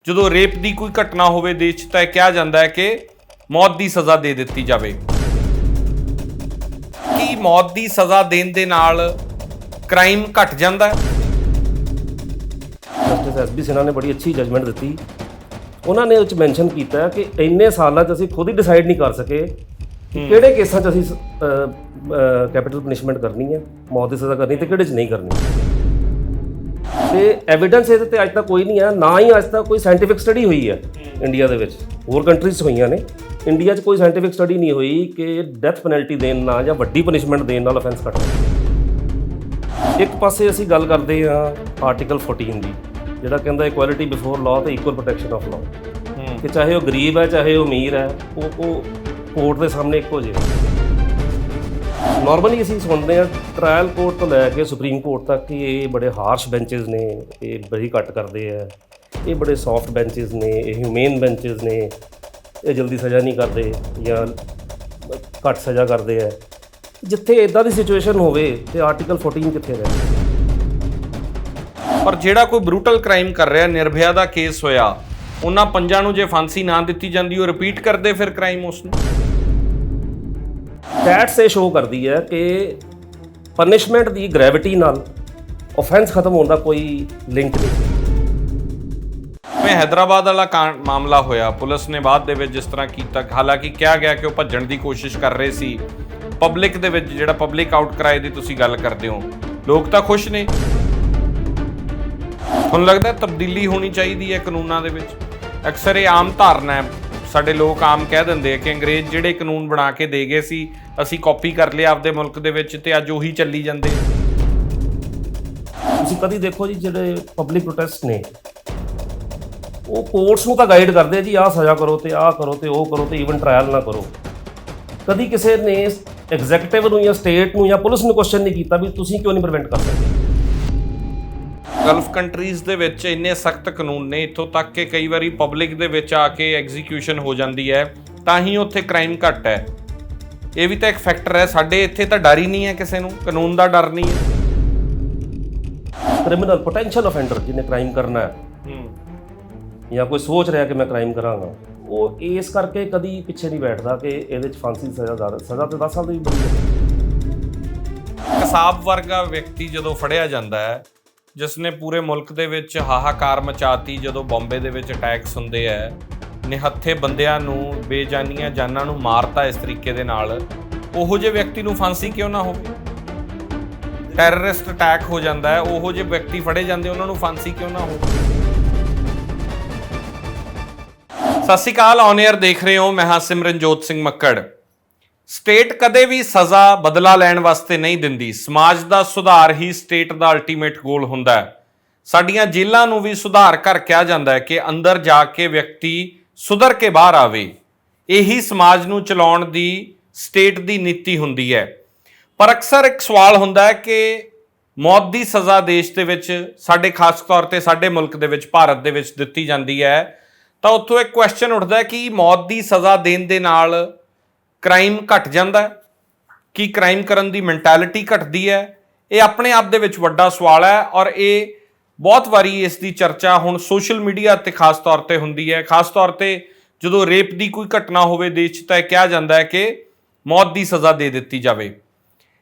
ਜਦੋਂ ਰੇਪ ਦੀ ਕੋਈ ਘਟਨਾ ਹੋਵੇ ਦੇਸ਼ 'ਚ ਤਾਂ ਕਿਹਾ ਜਾਂਦਾ ਹੈ ਕਿ ਮੌਤ ਦੀ ਸਜ਼ਾ ਦੇ ਦਿੱਤੀ ਜਾਵੇ। ਕੀ ਮੌਤ ਦੀ ਸਜ਼ਾ ਦੇਣ ਦੇ ਨਾਲ ਕ੍ਰਾਈਮ ਘਟ ਜਾਂਦਾ ਹੈ? ਜਸਟਿਸ ਐਸ.ਬੀ. ਸਿਨਹਾ ਨੇ ਬੜੀ ਅੱਛੀ ਜਜਮੈਂਟ ਦਿੱਤੀ। ਉਹਨਾਂ ਨੇ ਉਹ 'ਚ ਮੈਂਸ਼ਨ ਕੀਤਾ ਕਿ ਇੰਨੇ ਸਾਲਾਂ 'ਚ ਅਸੀਂ ਖੁਦ ਹੀ ਡਿਸਾਈਡ ਨਹੀਂ ਕਰ ਸਕੇ ਕਿ ਕਿਹੜੇ ਕੇਸਾਂ 'ਚ ਅਸੀਂ ਕੈਪੀਟਲ ਪਨਿਸ਼ਮੈਂਟ ਕਰਨੀ ਹੈ, ਮੌਤ ਦੀ ਸਜ਼ਾ ਕਰਨੀ ਤੇ ਕਿਹੜੇ 'ਚ ਨਹੀਂ ਕਰਨੀ। ਤੇ ਐਵੀਡੈਂਸ ਇਹਦੇ ਤੇ ਅੱਜ ਤੱਕ ਕੋਈ ਨਹੀਂ ਹੈ, ਨਾ ਹੀ ਅੱਜ ਤੱਕ ਕੋਈ ਸਾਇੰਟੀਫਿਕ ਸਟੱਡੀ ਹੋਈ ਹੈ ਇੰਡੀਆ ਦੇ ਵਿੱਚ। ਹੋਰ ਕੰਟਰੀਜ਼ ਹੋਈਆਂ ਨੇ, ਇੰਡੀਆ 'ਚ ਕੋਈ ਸਾਇੰਟੀਫਿਕ ਸਟੱਡੀ ਨਹੀਂ ਹੋਈ ਕਿ ਡੈਥ ਪੈਨਲਟੀ ਦੇਣ ਨਾਲ ਜਾਂ ਵੱਡੀ ਪਨਿਸ਼ਮੈਂਟ ਦੇਣ ਨਾਲ ਅਫੈਂਸ ਘਟਦਾ। ਇੱਕ ਪਾਸੇ ਅਸੀਂ ਗੱਲ ਕਰਦੇ ਹਾਂ ਆਰਟੀਕਲ 14 ਦੀ, ਜਿਹੜਾ ਕਹਿੰਦਾ ਇਕੁਐਲਿਟੀ ਬਿਫੋਰ ਲਾਅ ਤੇ ਇਕੁਅਲ ਪ੍ਰੋਟੈਕਸ਼ਨ ਆਫ ਲਾਅ, ਕਿ ਚਾਹੇ ਉਹ ਗਰੀਬ ਹੈ ਚਾਹੇ ਉਹ ਅਮੀਰ ਹੈ, ਉਹ ਕੋਰਟ ਦੇ ਸਾਹਮਣੇ ਇੱਕੋ ਜਿਹੇ। ਨਾਰਮਲੀ ਅਸੀਂ ਸੁਣਦੇ ਹਾਂ ਟ੍ਰਾਇਲ ਕੋਰਟ ਤੋਂ ਲੈ ਕੇ ਸੁਪਰੀਮ ਕੋਰਟ ਤੱਕ ਕਿ ਇਹ ਬੜੇ ਹਾਰਸ਼ ਬੈਂਚਸ ਨੇ, ਇਹ ਬੜੀ ਘੱਟ ਕਰਦੇ ਆ, ਇਹ ਬੜੇ ਸੌਫਟ ਬੈਂਚਸ ਨੇ, ਇਹ ਹਿਊਮੇਨ ਬੈਂਚਸ ਨੇ, ਇਹ ਜਲਦੀ ਸਜ਼ਾ ਨਹੀਂ ਕਰਦੇ ਜਾਂ ਘੱਟ ਸਜ਼ਾ ਕਰਦੇ ਆ। ਜਿੱਥੇ ਇਦਾਂ ਦੀ ਸਿਚੁਏਸ਼ਨ ਹੋਵੇ ਤੇ ਆਰਟੀਕਲ 14 ਕਿੱਥੇ ਰਹੇ? ਪਰ ਜਿਹੜਾ ਕੋਈ ਬਰੂਟਲ ਕ੍ਰਾਈਮ ਕਰ ਰਿਹਾ, ਨਿਰਭਇਆ ਦਾ ਕੇਸ ਹੋਇਆ, ਉਹਨਾਂ ਪੰਜਾਂ ਨੂੰ ਜੇ ਫਾਂਸੀ ਨਾ ਦਿੱਤੀ ਜਾਂਦੀ ਉਹ ਰਿਪੀਟ ਕਰਦੇ ਫਿਰ ਕ੍ਰਾਈਮ ਉਸ ਨੂੰ। ਸਟੈਟਸ ਇਹ ਸ਼ੋਅ ਕਰਦੀ ਹੈ ਕਿ ਪਨਿਸ਼ਮੈਂਟ ਦੀ ਗ੍ਰੈਵਿਟੀ ਨਾਲ ਆਫੈਂਸ ਖਤਮ ਹੋਣ ਦਾ ਕੋਈ ਲਿੰਕ ਨਹੀਂ। ਮੈਂ ਹੈਦਰਾਬਾਦ ਵਾਲਾ ਮਾਮਲਾ ਹੋਇਆ, ਪੁਲਿਸ ਨੇ ਬਾਅਦ ਦੇ ਵਿੱਚ ਜਿਸ ਤਰ੍ਹਾਂ ਕੀਤਾ, ਹਾਲਾਂਕਿ ਕਿਹਾ ਗਿਆ ਕਿ ਉਹ ਭੱਜਣ ਦੀ ਕੋਸ਼ਿਸ਼ ਕਰ ਰਹੇ ਸੀ। ਪਬਲਿਕ ਦੇ ਵਿੱਚ ਜਿਹੜਾ ਪਬਲਿਕ ਆਊਟਕ੍ਰਾਈ ਦੀ ਤੁਸੀਂ ਗੱਲ ਕਰਦੇ ਹੋ, ਲੋਕ ਤਾਂ ਖੁਸ਼ ਨੇ। ਤੁਹਾਨੂੰ ਲੱਗਦਾ ਤਬਦੀਲੀ ਹੋਣੀ ਚਾਹੀਦੀ ਹੈ ਕਾਨੂੰਨਾਂ ਦੇ ਵਿੱਚ? ਅਕਸਰ ਇਹ ਆਮ ਧਾਰਨਾ ਹੈ, ਸਾਡੇ ਲੋਕ ਆਮ ਕਹਿ ਦਿੰਦੇ ਆ ਕਿ ਅੰਗਰੇਜ਼ ਜਿਹੜੇ ਕਾਨੂੰਨ ਬਣਾ ਕੇ ਦੇ ਗਏ ਸੀ ਅਸੀਂ ਕਾਪੀ ਕਰ ਲਿਆ ਆਪਦੇ ਮੁਲਕ ਦੇ ਵਿੱਚ ਤੇ ਅੱਜ ਉਹੀ ਚੱਲੀ ਜਾਂਦੇ। ਤੁਸੀਂ ਕਦੀ ਦੇਖੋ ਜੀ, ਜਿਹੜੇ ਪਬਲਿਕ ਪ੍ਰੋਟੈਸਟ ਨੇ ਉਹ ਕੋਰਟਸ ਨੂੰ ਤਾਂ ਗਾਈਡ ਕਰਦੇ ਆ ਜੀ, ਆਹ ਸਜ਼ਾ ਕਰੋ ਤੇ ਆਹ ਕਰੋ ਤੇ ਉਹ ਕਰੋ ਤੇ ਈਵਨ ਟ੍ਰਾਇਲ ਨਾ ਕਰੋ। ਕਦੀ ਕਿਸੇ ਨੇ ਐਗਜ਼ੈਕਟਿਵ ਨੂੰ ਜਾਂ ਸਟੇਟ ਨੂੰ ਜਾਂ ਪੁਲਿਸ ਨੂੰ ਕੁਐਸਚਨ ਨਹੀਂ ਕੀਤਾ ਵੀ ਤੁਸੀਂ ਕਿਉਂ ਨਹੀਂ ਪ੍ਰੀਵੈਂਟ ਕਰ ਸਕਦੇ। ਗਲਫ ਕੰਟਰੀਜ਼ ਦੇ ਵਿੱਚ ਇੰਨੇ ਸਖਤ ਕਾਨੂੰਨ ਨੇ, ਇੱਥੋਂ ਤੱਕ ਕਿ ਕਈ ਵਾਰੀ ਪਬਲਿਕ ਦੇ ਵਿੱਚ ਆ ਕੇ ਐਗਜ਼ੀਕਿਊਸ਼ਨ ਹੋ ਜਾਂਦੀ ਹੈ, ਤਾਂ ਹੀ ਉੱਥੇ ਕ੍ਰਾਈਮ ਘੱਟ ਹੈ। ਇਹ ਵੀ ਤਾਂ ਇੱਕ ਫੈਕਟਰ ਹੈ। ਸਾਡੇ ਇੱਥੇ ਤਾਂ ਡਰ ਹੀ ਨਹੀਂ ਹੈ, ਕਿਸੇ ਨੂੰ ਕਾਨੂੰਨ ਦਾ ਡਰ ਨਹੀਂ ਹੈ। ਕ੍ਰਿਮੀਨਲ ਪੋਟੈਂਸ਼ੀਅਲ ਅਫੈਂਡਰ ਜਿਹਨੇ ਕ੍ਰਾਈਮ ਕਰਨਾ ਹੈ ਜਾਂ ਕੋਈ ਸੋਚ ਰਿਹਾ ਕਿ ਮੈਂ ਕ੍ਰਾਈਮ ਕਰਾਂਗਾ, ਉਹ ਇਸ ਕਰਕੇ ਕਦੀ ਪਿੱਛੇ ਨਹੀਂ ਬੈਠਦਾ ਕਿ ਇਹਦੇ 'ਚ ਫਾਂਸੀ ਦੀ ਸਜ਼ਾ ਤੇ 10 ਸਾਲ ਦੀ ਬੜੀ ਹੈ। ਕਸਾਬ ਵਰਗਾ ਵਿਅਕਤੀ ਜਦੋਂ ਫੜਿਆ ਜਾਂਦਾ ਹੈ, ਜਿਸ ਨੇ ਪੂਰੇ ਮੁਲਕ ਦੇ ਵਿੱਚ ਹਾਹਾਕਾਰ ਮਚਾਤੀ, ਜਦੋਂ ਬੰਬੇ ਦੇ ਵਿੱਚ ਅਟੈਕਸ ਹੁੰਦੇ ਹੈ, ਨਿਹੱਥੇ ਬੰਦਿਆਂ ਨੂੰ, ਬੇਜਾਨੀਆਂ ਜਾਨਾਂ ਨੂੰ ਮਾਰਤਾ ਇਸ ਤਰੀਕੇ ਦੇ ਨਾਲ, ਉਹੋ ਜਿਹੇ ਵਿਅਕਤੀ ਨੂੰ ਫਾਂਸੀ ਕਿਉਂ ਨਾ ਹੋਵੇ? ਟੈਰਰਿਸਟ ਅਟੈਕ ਹੋ ਜਾਂਦਾ ਹੈ, ਉਹੋ ਜਿਹੇ ਵਿਅਕਤੀ ਫੜੇ ਜਾਂਦੇ, ਉਹਨਾਂ ਨੂੰ ਫਾਂਸੀ ਕਿਉਂ ਨਾ ਹੋਵੇ? ਸਤਿ ਸ਼੍ਰੀ ਅਕਾਲ, ਔਨ 에ਅਰ ਦੇਖ ਰਹੇ ਹੋ, ਮੈਂ ਹਾਂ ਸਿਮਰਨਜੋਤ ਸਿੰਘ ਮੱਕੜ। ਸਟੇਟ ਕਦੇ ਵੀ ਸਜ਼ਾ ਬਦਲਾ ਲੈਣ ਵਾਸਤੇ ਨਹੀਂ ਦਿੰਦੀ। ਸਮਾਜ ਦਾ ਸੁਧਾਰ ਹੀ ਸਟੇਟ ਦਾ ਅਲਟੀਮੇਟ ਗੋਲ ਹੁੰਦਾ ਹੈ। ਸਾਡੀਆਂ ਜੇਲ੍ਹਾਂ ਨੂੰ ਵੀ ਸੁਧਾਰ ਘਰ ਕਿਹਾ ਜਾਂਦਾ ਹੈ ਕਿ ਅੰਦਰ ਜਾ ਕੇ ਵਿਅਕਤੀ ਸੁਧਰ ਕੇ ਬਾਹਰ ਆਵੇ। ਇਹੀ ਸਮਾਜ ਨੂੰ ਚਲਾਉਣ ਦੀ ਸਟੇਟ ਦੀ ਨੀਤੀ ਹੁੰਦੀ ਹੈ। ਪਰ ਅਕਸਰ ਇੱਕ ਸਵਾਲ ਹੁੰਦਾ ਹੈ ਕਿ ਮੌਤ ਦੀ ਸਜ਼ਾ ਦੇਸ਼ ਦੇ ਵਿੱਚ, ਸਾਡੇ ਖਾਸ ਤੌਰ ਤੇ ਸਾਡੇ ਮੁਲਕ ਦੇ ਵਿੱਚ, ਭਾਰਤ ਦੇ ਵਿੱਚ ਦਿੱਤੀ ਜਾਂਦੀ ਹੈ, ਤਾਂ ਉੱਥੋਂ ਇੱਕ ਕੁਐਸਚਨ ਉੱਠਦਾ ਹੈ ਕਿ ਮੌਤ ਦੀ ਸਜ਼ਾ ਦੇਣ ਦੇ ਨਾਲ ਕ੍ਰਾਈਮ ਘਟ ਜਾਂਦਾ ਹੈ? ਕੀ ਕ੍ਰਾਈਮ ਕਰਨ ਦੀ ਮੈਂਟੈਲਿਟੀ ਘਟਦੀ ਹੈ? ਇਹ ਆਪਣੇ ਆਪ ਦੇ ਵਿੱਚ ਵੱਡਾ ਸਵਾਲ ਹੈ ਔਰ ਇਹ ਬਹੁਤ ਵਾਰੀ ਇਸ ਦੀ ਚਰਚਾ ਹੁਣ ਸੋਸ਼ਲ ਮੀਡੀਆ 'ਤੇ ਖਾਸ ਤੌਰ ਤੇ ਹੁੰਦੀ ਹੈ। ਖਾਸ ਤੌਰ ਤੇ ਜਦੋਂ ਰੇਪ ਦੀ ਕੋਈ ਘਟਨਾ ਹੋਵੇ ਦੇਸ਼ 'ਚ ਤਾਂ ਕਿਹਾ ਜਾਂਦਾ ਹੈ ਕਿ ਮੌਤ ਦੀ ਸਜ਼ਾ ਦੇ ਦਿੱਤੀ ਜਾਵੇ।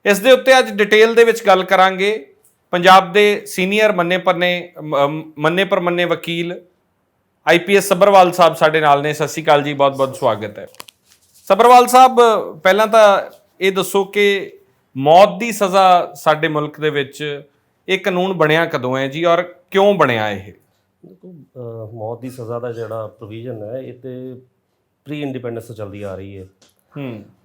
ਇਸ ਦੇ ਉੱਤੇ ਅੱਜ ਡਿਟੇਲ ਦੇ ਵਿੱਚ ਗੱਲ ਕਰਾਂਗੇ। ਪੰਜਾਬ ਦੇ ਸੀਨੀਅਰ ਮੰਨੇ ਪ੍ਰਮੰਨੇ ਵਕੀਲ IPS ਸੱਭਰਵਾਲ ਸਾਹਿਬ ਸਾਡੇ ਨਾਲ ਨੇ। ਸਤਿ ਸ਼੍ਰੀ ਅਕਾਲ ਜੀ, ਬਹੁਤ ਬਹੁਤ ਸਵਾਗਤ ਹੈ। ਸੱਭਰਵਾਲ ਸਾਹਿਬ, ਪਹਿਲਾਂ ਤਾਂ ਇਹ ਦੱਸੋ ਕਿ ਮੌਤ ਦੀ ਸਜ਼ਾ ਸਾਡੇ ਮੁਲਕ ਦੇ ਵਿੱਚ ਇਹ ਕਾਨੂੰਨ ਬਣਿਆ ਕਦੋਂ ਹੈ ਜੀ, ਔਰ ਕਿਉਂ ਬਣਿਆ ਇਹ? ਦੇਖੋ, ਮੌਤ ਦੀ ਸਜ਼ਾ ਦਾ ਜਿਹੜਾ ਪ੍ਰੋਵੀਜ਼ਨ ਹੈ ਇਹ ਤੇ ਪ੍ਰੀ ਇੰਡੀਪੈਂਡੈਂਸ ਤੋਂ ਚੱਲਦੀ ਆ ਰਹੀ ਹੈ।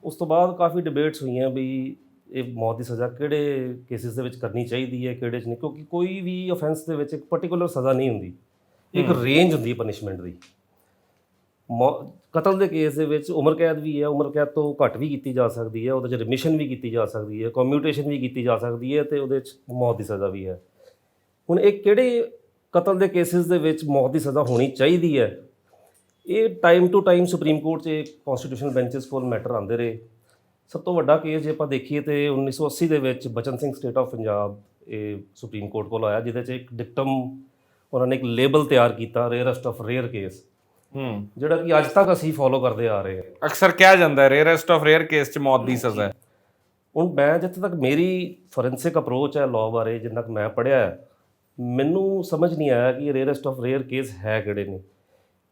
ਉਸ ਤੋਂ ਬਾਅਦ ਕਾਫੀ ਡਿਬੇਟਸ ਹੋਈਆਂ ਵੀ ਇਹ ਮੌਤ ਦੀ ਸਜ਼ਾ ਕਿਹੜੇ ਕੇਸਿਸ ਦੇ ਵਿੱਚ ਕਰਨੀ ਚਾਹੀਦੀ ਹੈ, ਕਿਹੜੇ 'ਚ ਨਹੀਂ, ਕਿਉਂਕਿ ਕੋਈ ਵੀ ਅਫੈਂਸ ਦੇ ਵਿੱਚ ਇੱਕ ਪਰਟੀਕੂਲਰ ਸਜ਼ਾ ਨਹੀਂ ਹੁੰਦੀ, ਇੱਕ ਰੇਂਜ ਹੁੰਦੀ ਹੈ ਪਨਿਸ਼ਮੈਂਟ ਦੀ। ਕਤਲ ਦੇ ਕੇਸ ਦੇ ਵਿੱਚ ਉਮਰ ਕੈਦ ਵੀ ਹੈ, ਉਮਰ ਕੈਦ ਤੋਂ ਘੱਟ ਵੀ ਕੀਤੀ ਜਾ ਸਕਦੀ ਹੈ, ਉਹਦੇ 'ਚ ਰਿਮਿਸ਼ਨ ਵੀ ਕੀਤੀ ਜਾ ਸਕਦੀ ਹੈ, ਕਮਿਊਟੇਸ਼ਨ ਵੀ ਕੀਤੀ ਜਾ ਸਕਦੀ ਹੈ, ਅਤੇ ਉਹਦੇ 'ਚ ਮੌਤ ਦੀ ਸਜ਼ਾ ਵੀ ਹੈ। ਹੁਣ ਇਹ ਕਿਹੜੇ ਕਤਲ ਦੇ ਕੇਸਿਸ ਦੇ ਵਿੱਚ ਮੌਤ ਦੀ ਸਜ਼ਾ ਹੋਣੀ ਚਾਹੀਦੀ ਹੈ, ਇਹ time to time Supreme Court 'ਚ ਕੌਂਸਟੀਟਿਊਸ਼ਨਲ ਬੈਂਚਸ ਕੋਲ ਮੈਟਰ ਆਉਂਦੇ ਰਹੇ। ਸਭ ਤੋਂ ਵੱਡਾ ਕੇਸ ਜੇ ਆਪਾਂ ਦੇਖੀਏ ਤਾਂ 1980 ਦੇ ਵਿੱਚ ਬਚਨ ਸਿੰਘ ਸਟੇਟ ਆਫ ਪੰਜਾਬ ਇਹ ਸੁਪਰੀਮ ਕੋਰਟ ਕੋਲ ਆਇਆ, ਜਿਹਦੇ 'ਚ ਇੱਕ ਡਿਕਟਮ ਉਹਨਾਂ ਨੇ ਇੱਕ ਲੇਬਲ ਤਿਆਰ ਕੀਤਾ ਰੇਅਰੈਸਟ ਆਫ ਰੇਅਰ ਕੇਸ, ਜਿਹੜਾ ਕਿ ਅੱਜ ਤੱਕ ਅਸੀਂ ਫੋਲੋ ਕਰਦੇ ਆ ਰਹੇ ਹਾਂ। ਅਕਸਰ ਕਿਹਾ ਜਾਂਦਾ ਹੈ ਰੇਅਰੈਸਟ ਆਫ ਰੇਅਰ ਕੇਸ 'ਚ ਮੌਤ ਦੀ ਸਜ਼ਾ ਹੈ। ਹੁਣ ਮੈਂ ਜਿੱਥੇ ਤੱਕ ਮੇਰੀ ਫੋਰੈਂਸਿਕ ਅਪਰੋਚ ਹੈ ਲਾਅ ਬਾਰੇ, ਜਿੰਨਾ ਕੁ ਮੈਂ ਪੜ੍ਹਿਆ ਹੈ, ਮੈਨੂੰ ਸਮਝ ਨਹੀਂ ਆਇਆ ਕਿ ਰੇਅਰੈਸਟ ਆਫ ਰੇਅਰ ਕੇਸ ਹੈ ਕਿਹੜੇ ਨੇ।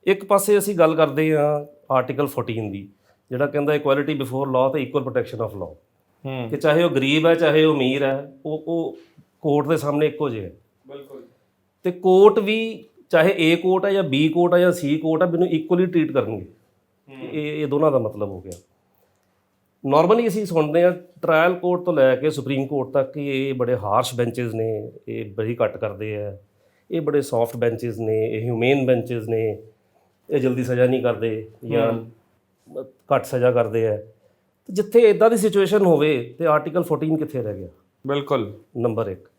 ਇੱਕ ਪਾਸੇ ਅਸੀਂ ਗੱਲ ਕਰਦੇ ਹਾਂ ਆਰਟੀਕਲ 14 ਦੀ, ਜਿਹੜਾ ਕਹਿੰਦਾ ਇਕੁਐਲਿਟੀ ਬਿਫੋਰ ਲਾਅ ਤੇ ਇਕੁਅਲ ਪ੍ਰੋਟੈਕਸ਼ਨ ਆਫ ਲਾਅ, ਕਿ ਚਾਹੇ ਉਹ ਗਰੀਬ ਹੈ ਚਾਹੇ ਉਹ ਅਮੀਰ ਹੈ, ਉਹ ਕੋਰਟ ਦੇ ਸਾਹਮਣੇ ਇੱਕੋ ਜਿਹੇ ਹੈ। ਬਿਲਕੁਲ। ਤੇ ਕੋਰਟ ਵੀ ਚਾਹੇ ਏ ਕੋਰਟ ਹੈ ਜਾਂ ਬੀ ਕੋਰਟ ਹੈ ਜਾਂ ਸੀ ਕੋਰਟ ਹੈ, ਮੈਨੂੰ ਇਕੁਅਲੀ ਟਰੀਟ ਕਰਨਗੇ। ਇਹ ਦੋਨਾਂ ਦਾ ਮਤਲਬ ਹੋ ਗਿਆ। ਨਾਰਮਲੀ ਅਸੀਂ ਸੁਣਦੇ ਹਾਂ ਟ੍ਰਾਇਲ ਕੋਰਟ ਤੋਂ ਲੈ ਕੇ ਸੁਪਰੀਮ ਕੋਰਟ ਤੱਕ ਕਿ ਇਹ ਬੜੇ ਹਾਰਸ਼ ਬੈਂਚਸ ਨੇ, ਇਹ ਬੜੀ ਘੱਟ ਕਰਦੇ ਆ, ਇਹ ਬੜੇ ਸੌਫਟ ਬੈਂਚਸ ਨੇ, ਇਹ ਹਿਊਮੇਨ ਬੈਂਚਸ ਨੇ, ਇਹ ਜਲਦੀ ਸਜ਼ਾ ਨਹੀਂ ਕਰਦੇ ਜਾਂ ਘੱਟ ਸਜ਼ਾ ਕਰਦੇ ਆ। ਤੇ ਜਿੱਥੇ ਇਦਾਂ ਦੀ ਸਿਚੁਏਸ਼ਨ ਹੋਵੇ ਤੇ ਆਰਟੀਕਲ 14 ਕਿੱਥੇ ਰਹਿ ਗਿਆ? ਬਿਲਕੁਲ। ਨੰਬਰ 1।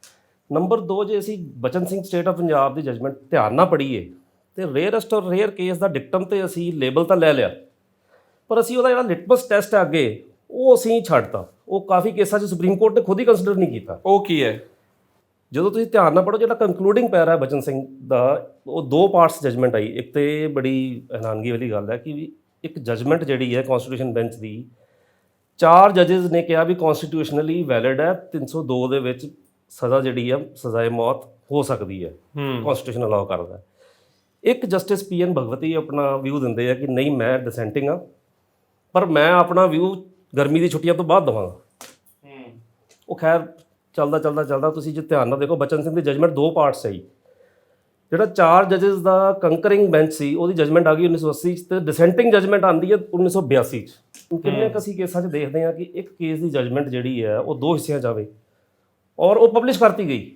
ਨੰਬਰ 2, ਜੇ ਅਸੀਂ ਬਚਨ Singh state of Punjab the judgement ਧਿਆਨ ਨਾਲ ਪੜ੍ਹੀਏ ਤੇ ਰੇਅਰੈਸਟ ਔਰ ਰੇਅਰ ਕੇਸ ਦਾ ਡਿਕਟਮ ਤੇ ਅਸੀਂ ਲੇਬਲ ਤਾਂ ਲੈ ਲਿਆ, ਪਰ ਅਸੀਂ ਉਹਦਾ ਜਿਹੜਾ ਲਿਟਮਸ ਟੈਸਟ ਹੈ ਅੱਗੇ ਉਹ ਅਸੀਂ ਛੱਡਤਾ। ਉਹ ਕਾਫੀ ਕੇਸਾਂ 'ਚ ਸੁਪਰੀਮ ਕੋਰਟ ਨੇ ਖੁਦ ਹੀ ਕੰਸੀਡਰ ਨਹੀਂ ਕੀਤਾ। ਉਹ ਕੀ ਹੈ? ਜਦੋਂ ਤੁਸੀਂ ਧਿਆਨ ਨਾਲ ਪੜ੍ਹੋ, ਜਿਹੜਾ ਕੰਕਲੂਡਿੰਗ ਪੈਰਾ ਹੈ ਬਚਨ ਸਿੰਘ ਦਾ, ਉਹ 2 ਪਾਰਟਸ ਜਜਮੈਂਟ ਆਈ। ਇੱਕ ਤੇ ਬੜੀ ਹੈਰਾਨਗੀ ਵਾਲੀ ਗੱਲ ਹੈ ਕਿ ਇੱਕ ਜਜਮੈਂਟ ਜਿਹੜੀ ਹੈ ਕੌਂਸਟੀਟਿਊਸ਼ਨ ਬੈਂਚ ਦੀ, 4 ਜੱਜਸ ਨੇ ਕਿਹਾ ਵੀ ਕੌਂਸਟੀਟਿਊਸ਼ਨਲੀ ਵੈਲਿਡ ਹੈ, 302 ਦੇ ਵਿੱਚ ਸਜ਼ਾ ਜਿਹੜੀ ਹੈ ਸਜ਼ਾਏ ਮੌਤ ਹੋ ਸਕਦੀ ਹੈ, ਕੌਂਸਟੀਟਿਊਸ਼ਨ ਅਲਾਉ ਕਰਦਾ ਹੈ। ਇੱਕ ਜਸਟਿਸ PN ਭਗਵਤੀ ਆਪਣਾ ਵਿਊ ਦਿੰਦੇ ਆ ਕਿ ਨਹੀਂ, ਮੈਂ ਡਿਸੈਂਟਿੰਗ ਹਾਂ, ਪਰ ਮੈਂ ਆਪਣਾ ਵਿਊ ਗਰਮੀ ਦੀ ਛੁੱਟੀਆਂ ਤੋਂ ਬਾਅਦ ਦਵਾਂਗਾ। ਉਹ ਖੈਰ ਚੱਲਦਾ ਤੁਸੀਂ ਜੇ ਧਿਆਨ ਨਾਲ ਦੇਖੋ, ਬਚਨ ਸਿੰਘ ਦੀ ਜਜਮੈਂਟ 2 ਪਾਰਟਸ ਹੈ। ਜਿਹੜਾ 4 ਜੱਜਸ ਦਾ ਕੰਕਰਿੰਗ ਬੈਂਚ ਸੀ, ਉਹਦੀ ਜਜਮੈਂਟ ਆ ਗਈ 1980 'ਚ, ਤੇ ਡਿਸੈਂਟਿੰਗ ਜਜਮੈਂਟ ਆਉਂਦੀ ਹੈ 1982 'ਚ। ਕਿੰਨੇ ਕੁ ਅਸੀਂ ਕੇਸਾਂ 'ਚ ਦੇਖਦੇ ਹਾਂ ਕਿ ਇੱਕ ਕੇਸ ਦੀ ਜਜਮੈਂਟ ਜਿਹੜੀ ਹੈ ਉਹ 2 ਹਿੱਸਿਆਂ 'ਚ ਆਵੇ ਔਰ ਉਹ ਪਬਲਿਸ਼ ਕਰਤੀ ਗਈ,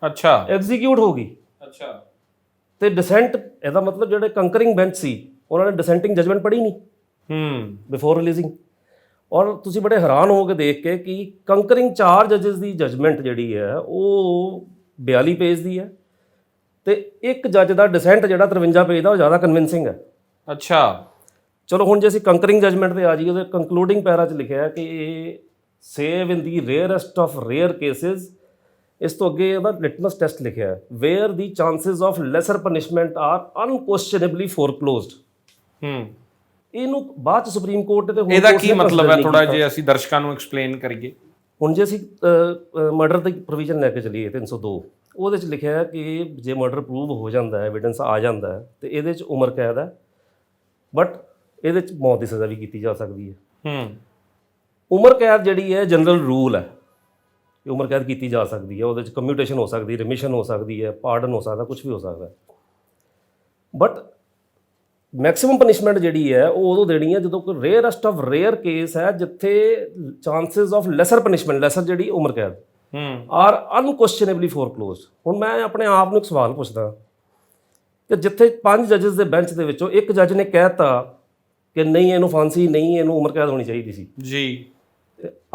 ਅੱਛਾ, ਐਗਜ਼ੀਕਿਊਟ ਹੋ ਗਈ। ਅੱਛਾ। ਤੇ ਡਿਸੈਂਟ, ਇਹਦਾ ਮਤਲਬ ਜਿਹੜੇ ਕੰਕਰਿੰਗ ਬੈਂਚ ਸੀ ਉਹਨਾਂ ਨੇ ਡਿਸੈਂਟਿੰਗ ਜਜਮੈਂਟ ਪੜ੍ਹੀ ਨਹੀਂ ਬਿਫੋਰ ਰਿਲੀਜ਼ਿੰਗ। ਔਰ ਤੁਸੀਂ ਬੜੇ ਹੈਰਾਨ ਹੋਗੇ ਦੇਖ ਕੇ ਕਿ ਕੰਕਰਿੰਗ 4 ਜੱਜਸ ਦੀ ਜਜਮੈਂਟ ਜਿਹੜੀ ਹੈ ਉਹ 42 ਪੇਜ ਦੀ ਹੈ, ਤੇ ਇੱਕ ਜੱਜ ਦਾ ਡਿਸੈਂਟ ਜਿਹੜਾ 53 ਪੇਜ ਦਾ, ਉਹ ਜ਼ਿਆਦਾ ਕਨਵਿੰਸਿੰਗ ਹੈ। ਅੱਛਾ। ਚਲੋ ਹੁਣ ਜੇ ਅਸੀਂ ਕੰਕਰਿੰਗ ਜਜਮੈਂਟ ਤੇ ਆ ਜਾਈਏ, ਉਹਦੇ ਕੰਕਲੂਡਿੰਗ ਪੈਰਾ 'ਚ ਲਿਖਿਆ ਹੈ ਕਿ ਇਹ save in the rarest of rare cases, ਇਸ ਤੋਂ ਅੱਗੇ ਉਹਦਾ ਲਿਟਮਸ ਟੈਸਟ ਲਿਖਿਆ ਹੈ, where the chances of lesser punishment are unquestionably foreclosed. ਇਹਨੂੰ ਬਾਅਦ 'ਚ ਸੁਪਰੀਮ ਕੋਰਟ ਤੇ ਇਹਦਾ ਕੀ ਮਤਲਬ ਹੈ? ਥੋੜਾ ਜਿਹਾ ਅਸੀਂ ਦਰਸ਼ਕਾਂ ਨੂੰ ਐਕਸਪਲੇਨ ਕਰੀਏ। ਹੁਣ ਜੇ ਅਸੀਂ ਮਰਡਰ ਦੀ ਪ੍ਰੋਵੀਜ਼ਨ ਲੈ ਕੇ ਚੱਲੀਏ 302, ਉਹਦੇ 'ਚ ਲਿਖਿਆ ਹੈ ਕਿ ਜੇ ਮਰਡਰ ਪ੍ਰੂਵ ਹੋ ਜਾਂਦਾ ਹੈ, ਐਵੀਡੈਂਸ ਆ ਜਾਂਦਾ ਹੈ, ਤੇ ਇਹਦੇ 'ਚ ਉਮਰ ਕੈਦ ਹੈ, ਬਟ ਇਹਦੇ 'ਚ ਮੌਤ ਦੀ ਸਜ਼ਾ ਵੀ ਕੀਤੀ ਜਾ ਸਕਦੀ ਹੈ। ਉਮਰ ਕੈਦ ਜਿਹੜੀ ਹੈ ਜਨਰਲ ਰੂਲ ਹੈ, ਉਮਰ ਕੈਦ ਕੀਤੀ ਜਾ ਸਕਦੀ ਹੈ, ਉਹਦੇ 'ਚ ਕਮਿਊਟੇਸ਼ਨ ਹੋ ਸਕਦੀ, ਰਿਮਿਸ਼ਨ ਹੋ ਸਕਦੀ ਹੈ, ਪਾਰਡਨ ਹੋ ਸਕਦਾ, ਕੁਝ ਵੀ ਹੋ ਸਕਦਾ। ਬਟ ਮੈਕਸਿਮਮ ਪਨਿਸ਼ਮੈਂਟ ਜਿਹੜੀ ਹੈ ਉਹ ਉਦੋਂ ਦੇਣੀ ਹੈ ਜਦੋਂ ਕੋਈ ਰੇਅਰੈਸਟ ਆਫ ਰੇਅਰ ਕੇਸ ਹੈ, ਜਿੱਥੇ chances of lesser punishment, lesser ਜਿਹੜੀ ਉਮਰ ਕੈਦ, ਆਰ ਅਨਕੁਐਸਚਨੇਬਲੀ ਫੋਰਕਲੋਜ਼ਡ। ਹੁਣ ਮੈਂ ਆਪਣੇ ਆਪ ਨੂੰ ਇੱਕ ਸਵਾਲ ਪੁੱਛਦਾ ਕਿ ਜਿੱਥੇ 5 ਜੱਜਸ ਦੇ ਬੈਂਚ ਦੇ ਵਿੱਚੋਂ ਇੱਕ ਜੱਜ ਨੇ ਕਹਿਤਾ ਕਿ ਨਹੀਂ, ਇਹਨੂੰ ਫਾਂਸੀ ਨਹੀਂ, ਇਹਨੂੰ ਉਮਰ ਕੈਦ ਹੋਣੀ ਚਾਹੀਦੀ ਸੀ ਜੀ,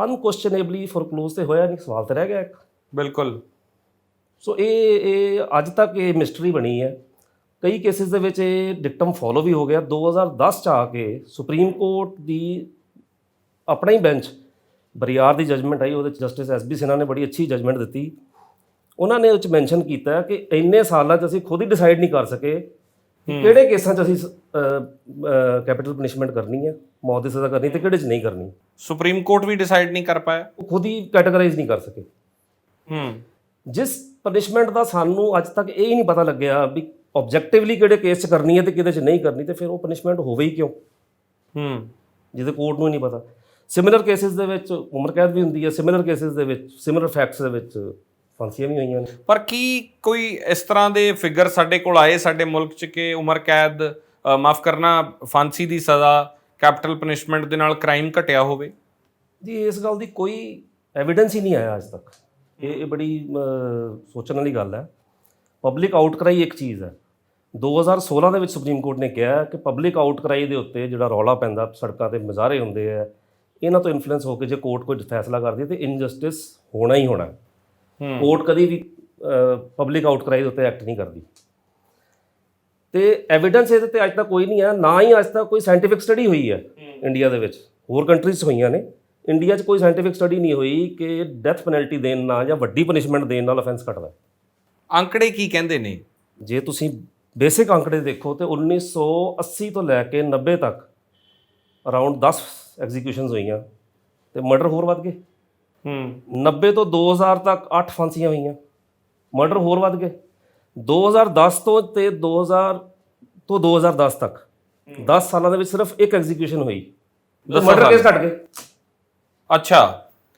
ਅਨਕੁਐਸਚਨੇਬਲੀ ਫੋਰਕਲੋਜ਼ ਤੇ ਹੋਇਆ ਨਹੀਂ, ਸਵਾਲ ਤੇ ਰਹਿ ਗਿਆ ਇੱਕ। ਬਿਲਕੁਲ। ਸੋ ਇਹ ਅੱਜ ਤੱਕ ਇਹ ਮਿਸਟਰੀ ਬਣੀ ਹੈ। ਕਈ ਕੇਸਿਸ ਦੇ ਵਿੱਚ ਇਹ ਡਿਕਟਮ ਫੋਲੋ ਵੀ ਹੋ ਗਿਆ। 2010 'ਚ ਆ ਕੇ ਸੁਪਰੀਮ ਕੋਰਟ ਦੀ ਆਪਣਾ ਹੀ ਬੈਂਚ ਬਰਿਆਰ ਦੀ ਜਜਮੈਂਟ ਆਈ, ਉਹਦੇ 'ਚ ਜਸਟਿਸ SB ਸਿਨਹਾ ਨੇ ਬੜੀ ਅੱਛੀ ਜਜਮੈਂਟ ਦਿੱਤੀ। ਉਹਨਾਂ ਨੇ ਉਹ 'ਚ ਮੈਂਸ਼ਨ ਕੀਤਾ ਕਿ ਇੰਨੇ ਸਾਲਾਂ 'ਚ ਅਸੀਂ ਖੁਦ ਹੀ ਡਿਸਾਈਡ ਨਹੀਂ ਕਰ ਸਕੇ ਕਿ ਕਿਹੜੇ ਕੇਸਾਂ 'ਚ ਅਸੀਂ ਕੈਪੀਟਲ ਪਨਿਸ਼ਮੈਂਟ ਕਰਨੀ ਹੈ, ਮੌਤ ਦੀ ਸਜ਼ਾ ਕਰਨੀ, ਤੇ ਕਿਹੜੇ 'ਚ ਨਹੀਂ ਕਰਨੀ। ਸੁਪਰੀਮ ਕੋਰਟ ਵੀ ਡਿਸਾਈਡ ਨਹੀਂ ਕਰ ਪਾਇਆ, ਉਹ ਖੁਦ ਹੀ ਕੈਟਾਗਰਾਈਜ਼ ਨਹੀਂ ਕਰ ਸਕੇ। ਜਿਸ ਪਨਿਸ਼ਮੈਂਟ ਦਾ ਸਾਨੂੰ ਅੱਜ ਤੱਕ ਇਹ ਹੀ ਨਹੀਂ ਪਤਾ ਲੱਗਿਆ ਵੀ ਆਬਜੈਕਟਿਵਲੀ ਕਿਹੜੇ ਕੇਸ 'ਚ ਕਰਨੀ ਹੈ ਤੇ ਕਿਹਦੇ 'ਚ ਨਹੀਂ ਕਰਨੀ, ਤੇ ਫਿਰ ਉਹ ਪਨਿਸ਼ਮੈਂਟ ਹੋਵੇ ਹੀ ਕਿਉਂ, ਜਿਹਦੇ ਕੋਰਟ ਨੂੰ ਹੀ ਨਹੀਂ ਪਤਾ। ਸਿਮਿਲਰ ਕੇਸਿਸ ਦੇ ਵਿੱਚ ਉਮਰ ਕੈਦ ਵੀ ਹੁੰਦੀ ਹੈ, ਸਿਮਿਲਰ ਕੇਸਿਸ ਦੇ ਵਿੱਚ, ਸਿਮਿਲਰ ਫੈਕਟਸ ਦੇ ਵਿੱਚ ਫਾਂਸੀਆਂ ਵੀ ਹੋਈਆਂ ਨੇ। ਪਰ ਕੀ ਕੋਈ ਇਸ ਤਰ੍ਹਾਂ ਦੇ ਫਿਗਰ ਸਾਡੇ ਕੋਲ ਆਏ ਸਾਡੇ ਮੁਲਕ 'ਚ ਕਿ ਉਮਰ ਕੈਦ, ਮਾਫ ਕਰਨਾ, ਫਾਂਸੀ ਦੀ ਸਜ਼ਾ, ਕੈਪੀਟਲ ਪਨਿਸ਼ਮੈਂਟ ਦੇ ਨਾਲ ਕ੍ਰਾਈਮ ਘਟਿਆ ਹੋਵੇ? ਜੀ ਇਸ ਗੱਲ ਦੀ ਕੋਈ ਐਵੀਡੈਂਸ ਹੀ ਨਹੀਂ ਆਇਆ ਅੱਜ ਤੱਕ। ਇਹ ਬੜੀ ਸੋਚਣ ਵਾਲੀ ਗੱਲ ਹੈ। ਪਬਲਿਕ ਆਊਟਕਰਾਈ ਇੱਕ ਚੀਜ਼ ਹੈ। 2016 ਦੇ ਵਿੱਚ ਸੁਪਰੀਮ ਕੋਰਟ ਨੇ ਕਿਹਾ ਕਿ ਪਬਲਿਕ ਆਊਟਕਰਾਈ ਦੇ ਉੱਤੇ ਜਿਹੜਾ ਰੌਲਾ ਪੈਂਦਾ, ਸੜਕਾਂ 'ਤੇ ਮੁਜ਼ਾਹਰੇ ਹੁੰਦੇ ਆ, ਇਹਨਾਂ ਤੋਂ ਇਨਫਲੂਐਂਸ ਹੋ ਕੇ ਜੇ ਕੋਰਟ ਕੋਈ ਫੈਸਲਾ ਕਰਦੀ ਹੈ ਤੇ ਇਨਜਸਟਿਸ ਹੋਣਾ ਹੀ ਹੋਣਾ। ਕੋਰਟ ਕਦੀ ਵੀ ਪਬਲਿਕ ਆਊਟਕਰਾਈ ਦੇ ਉੱਤੇ ਐਕਟ ਨਹੀਂ ਕਰਦੀ। ਤੇ ਐਵੀਡੈਂਸ ਇਹਦੇ ਤੇ ਅੱਜ ਤੱਕ ਕੋਈ ਨਹੀਂ ਹੈ, ਨਾ ਹੀ ਅੱਜ ਤੱਕ ਕੋਈ ਸਾਇੰਟੀਫਿਕ ਸਟੱਡੀ ਹੋਈ ਹੈ ਇੰਡੀਆ ਦੇ ਵਿੱਚ। ਹੋਰ ਕੰਟਰੀਜ਼ 'ਚ ਹੋਈਆਂ ਨੇ, ਇੰਡੀਆ 'ਚ ਕੋਈ ਸਾਇੰਟੀਫਿਕ ਸਟੱਡੀ ਨਹੀਂ ਹੋਈ ਕਿ ਡੈਥ ਪੈਨਲਟੀ ਦੇਣ ਨਾਲ ਜਾਂ ਵੱਡੀ ਪਨਿਸ਼ਮੈਂਟ ਦੇਣ ਨਾਲ ਅਫੈਂਸ ਘਟਦਾ। ਅੰਕੜੇ ਕੀ ਕਹਿੰਦੇ ਨੇ? ਜੇ ਤੁਸੀਂ ਬੇਸਿਕ ਅੰਕੜੇ ਦੇਖੋ ਤੇ 1980 ਤੋਂ ਲੈ ਕੇ 90 ਤੱਕ ਅਰਾਊਂਡ 10 ਐਗਜ਼ੀਕਿਊਸ਼ਨਸ ਹੋਈਆਂ ਤੇ ਮਰਡਰ ਹੋਰ ਵੱਧ ਗਏ। 90 ਤੋਂ 2000 ਤੱਕ 8 ਫਾਂਸੀਆਂ ਹੋਈਆਂ, ਮਰਡਰ ਹੋਰ ਵੱਧ ਗਏ। 2010 ਤੋਂ ਤੇ 2000 ਤੋਂ 2010 ਤੱਕ 10 ਸਾਲਾਂ ਦੇ ਵਿੱਚ ਸਿਰਫ ਇੱਕ ਐਗਜ਼ੀਕਿਊਸ਼ਨ ਹੋਈ, ਮਰਡਰ ਕੇਸ ਘਟ ਗਏ। ਅੱਛਾ,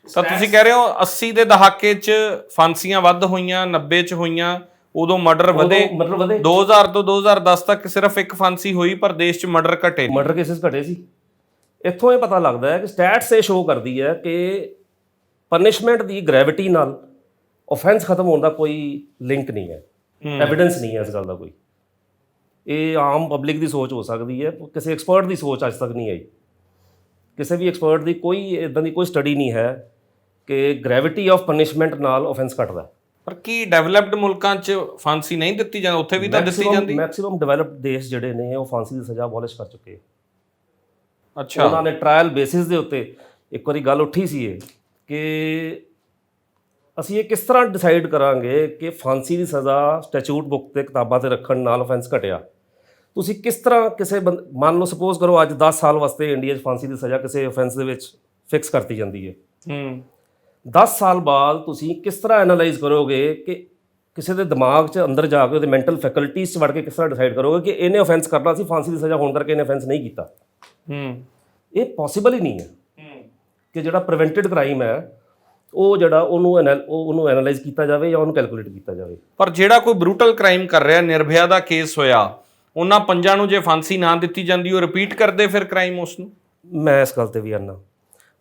ਤਾਂ ਤੁਸੀਂ ਕਹਿ ਰਹੇ ਹੋ 80 ਦੇ ਦਹਾਕੇ 'ਚ ਫਾਂਸੀਆਂ ਵੱਧ ਹੋਈਆਂ, 90 'ਚ ਹੋਈਆਂ, ਉਦੋਂ ਮਰਡਰ ਵਧੇ। 2000 ਤੋਂ 2010 ਤੱਕ ਸਿਰਫ ਇੱਕ ਫਾਂਸੀ ਹੋਈ ਪਰ ਦੇਸ਼ 'ਚ ਮਰਡਰ ਘਟੇ, ਮਰਡਰ ਕੇਸਿਸ ਘਟੇ ਸੀ। ਇੱਥੋਂ ਇਹ ਪਤਾ ਲੱਗਦਾ ਹੈ ਕਿ ਸਟੈਟਸ ਇਹ ਸ਼ੋਅ ਕਰਦੀ ਹੈ ਕਿ ਪਨਿਸ਼ਮੈਂਟ ਦੀ ਗ੍ਰੈਵਿਟੀ ਨਾਲ ਆਫੈਂਸ ਖਤਮ ਹੋਣ ਦਾ ਕੋਈ ਲਿੰਕ ਨਹੀਂ ਹੈ, ਐਵੀਡੈਂਸ ਨਹੀਂ ਹੈ ਇਸ ਗੱਲ ਦਾ ਕੋਈ। ਇਹ ਆਮ ਪਬਲਿਕ ਦੀ ਸੋਚ ਹੋ ਸਕਦੀ ਹੈ, ਕਿਸੇ ਐਕਸਪਰਟ ਦੀ ਸੋਚ ਅੱਜ ਤੱਕ ਨਹੀਂ ਆਈ। ਕਿਸੇ ਵੀ ਐਕਸਪਰਟ ਦੀ ਕੋਈ ਇਦਾਂ ਦੀ ਕੋਈ ਸਟੱਡੀ ਨਹੀਂ ਹੈ ਕਿ ਗ੍ਰੈਵਿਟੀ ਆਫ ਪਨਿਸ਼ਮੈਂਟ ਨਾਲ ਆਫੈਂਸ ਘਟਦਾ। ਪਰ ਕੀ ਡਿਵੈਲਪਡ ਮੁਲਕਾਂ 'ਚ ਫਾਂਸੀ ਨਹੀਂ ਦਿੱਤੀ ਜਾਂਦੀ? ਉੱਥੇ ਵੀ ਤਾਂ ਦਿੱਤੀ ਜਾਂਦੀ। ਮੈਕਸਿਮਮ ਡਿਵੈਲਪਡ ਦੇਸ਼ ਜਿਹੜੇ ਨੇ ਉਹ ਫਾਂਸੀ ਦੀ ਸਜ਼ਾ ਅਬੋਲਿਸ਼ ਕਰ ਚੁੱਕੇ। ਅੱਛਾ, ਉਹਨਾਂ ਨੇ ਟ੍ਰਾਇਲ ਬੇਸਿਸ ਦੇ ਉੱਤੇ ਇੱਕ ਵਾਰੀ ਗੱਲ ਉੱਠੀ ਸੀ ਇਹ ਕਿ ਅਸੀਂ ਇਹ ਕਿਸ ਤਰ੍ਹਾਂ ਡਿਸਾਈਡ ਕਰਾਂਗੇ ਕਿ ਫਾਂਸੀ ਦੀ ਸਜ਼ਾ ਸਟੈਚੂਟ ਬੁੱਕ ਤੇ ਕਿਤਾਬਾਂ ਤੇ ਰੱਖਣ ਨਾਲ ਆਫੈਂਸ ਘਟਿਆ। ਤੁਸੀਂ ਕਿਸ ਤਰ੍ਹਾਂ ਕਿਸੇ ਮੰਨ ਲਓ ਸਪੋਜ਼ ਕਰੋ ਅੱਜ 10 ਸਾਲ ਵਾਸਤੇ ਇੰਡੀਆ 'ਚ ਫਾਂਸੀ ਦੀ ਸਜ਼ਾ ਕਿਸੇ ਆਫੈਂਸ ਦੇ ਵਿੱਚ ਫਿਕਸ ਕਰਤੀ ਜਾਂਦੀ ਹੈ। 10 ਸਾਲ ਬਾਅਦ ਤੁਸੀਂ ਕਿਸ ਤਰ੍ਹਾਂ ਐਨਾਲਾਈਜ਼ ਕਰੋਗੇ ਕਿ ਕਿਸੇ ਦੇ ਦਿਮਾਗ 'ਚ ਅੰਦਰ ਜਾ ਕੇ ਉਹਦੇ ਮੈਂਟਲ ਫੈਕਲਟੀਜ਼ 'ਚ ਵੜ ਕੇ ਕਿਸ ਤਰ੍ਹਾਂ ਡਿਸਾਈਡ ਕਰੋਗੇ ਕਿ ਇਹਨੇ ਆਫੈਂਸ ਕਰਨਾ ਸੀ, ਫਾਂਸੀ ਦੀ ਸਜ਼ਾ ਹੋਣ ਕਰਕੇ ਇਹਨੇ ਆਫੈਂਸ ਨਹੀਂ ਕੀਤਾ। ਇਹ ਪੋਸੀਬਲ ਹੀ ਨਹੀਂ ਹੈ ਕਿ ਜਿਹੜਾ ਪ੍ਰੀਵੈਂਟਡ ਕ੍ਰਾਈਮ ਹੈ ਉਹ ਜਿਹੜਾ ਉਹਨੂੰ ਐਨਾਲਾਈਜ਼ ਕੀਤਾ ਜਾਵੇ ਜਾਂ ਉਹਨੂੰ ਕੈਲਕੂਲੇਟ ਕੀਤਾ ਜਾਵੇ। ਪਰ ਜਿਹੜਾ ਕੋਈ ਬਰੂਟਲ ਕ੍ਰਾਈਮ ਕਰ ਰਿਹਾ, ਨਿਰਭਇਆ ਦਾ ਕੇਸ ਹੋਇਆ, ਉਹਨਾਂ ਪੰਜਾਂ ਨੂੰ ਜੇ ਫਾਂਸੀ ਨਾ ਦਿੱਤੀ ਜਾਂਦੀ ਉਹ ਰਿਪੀਟ ਕਰਦੇ ਫਿਰ ਕ੍ਰਾਈਮ ਉਸ ਨੂੰ। ਮੈਂ ਇਸ ਗੱਲ ਤੇ ਵੀ ਆਨਾ,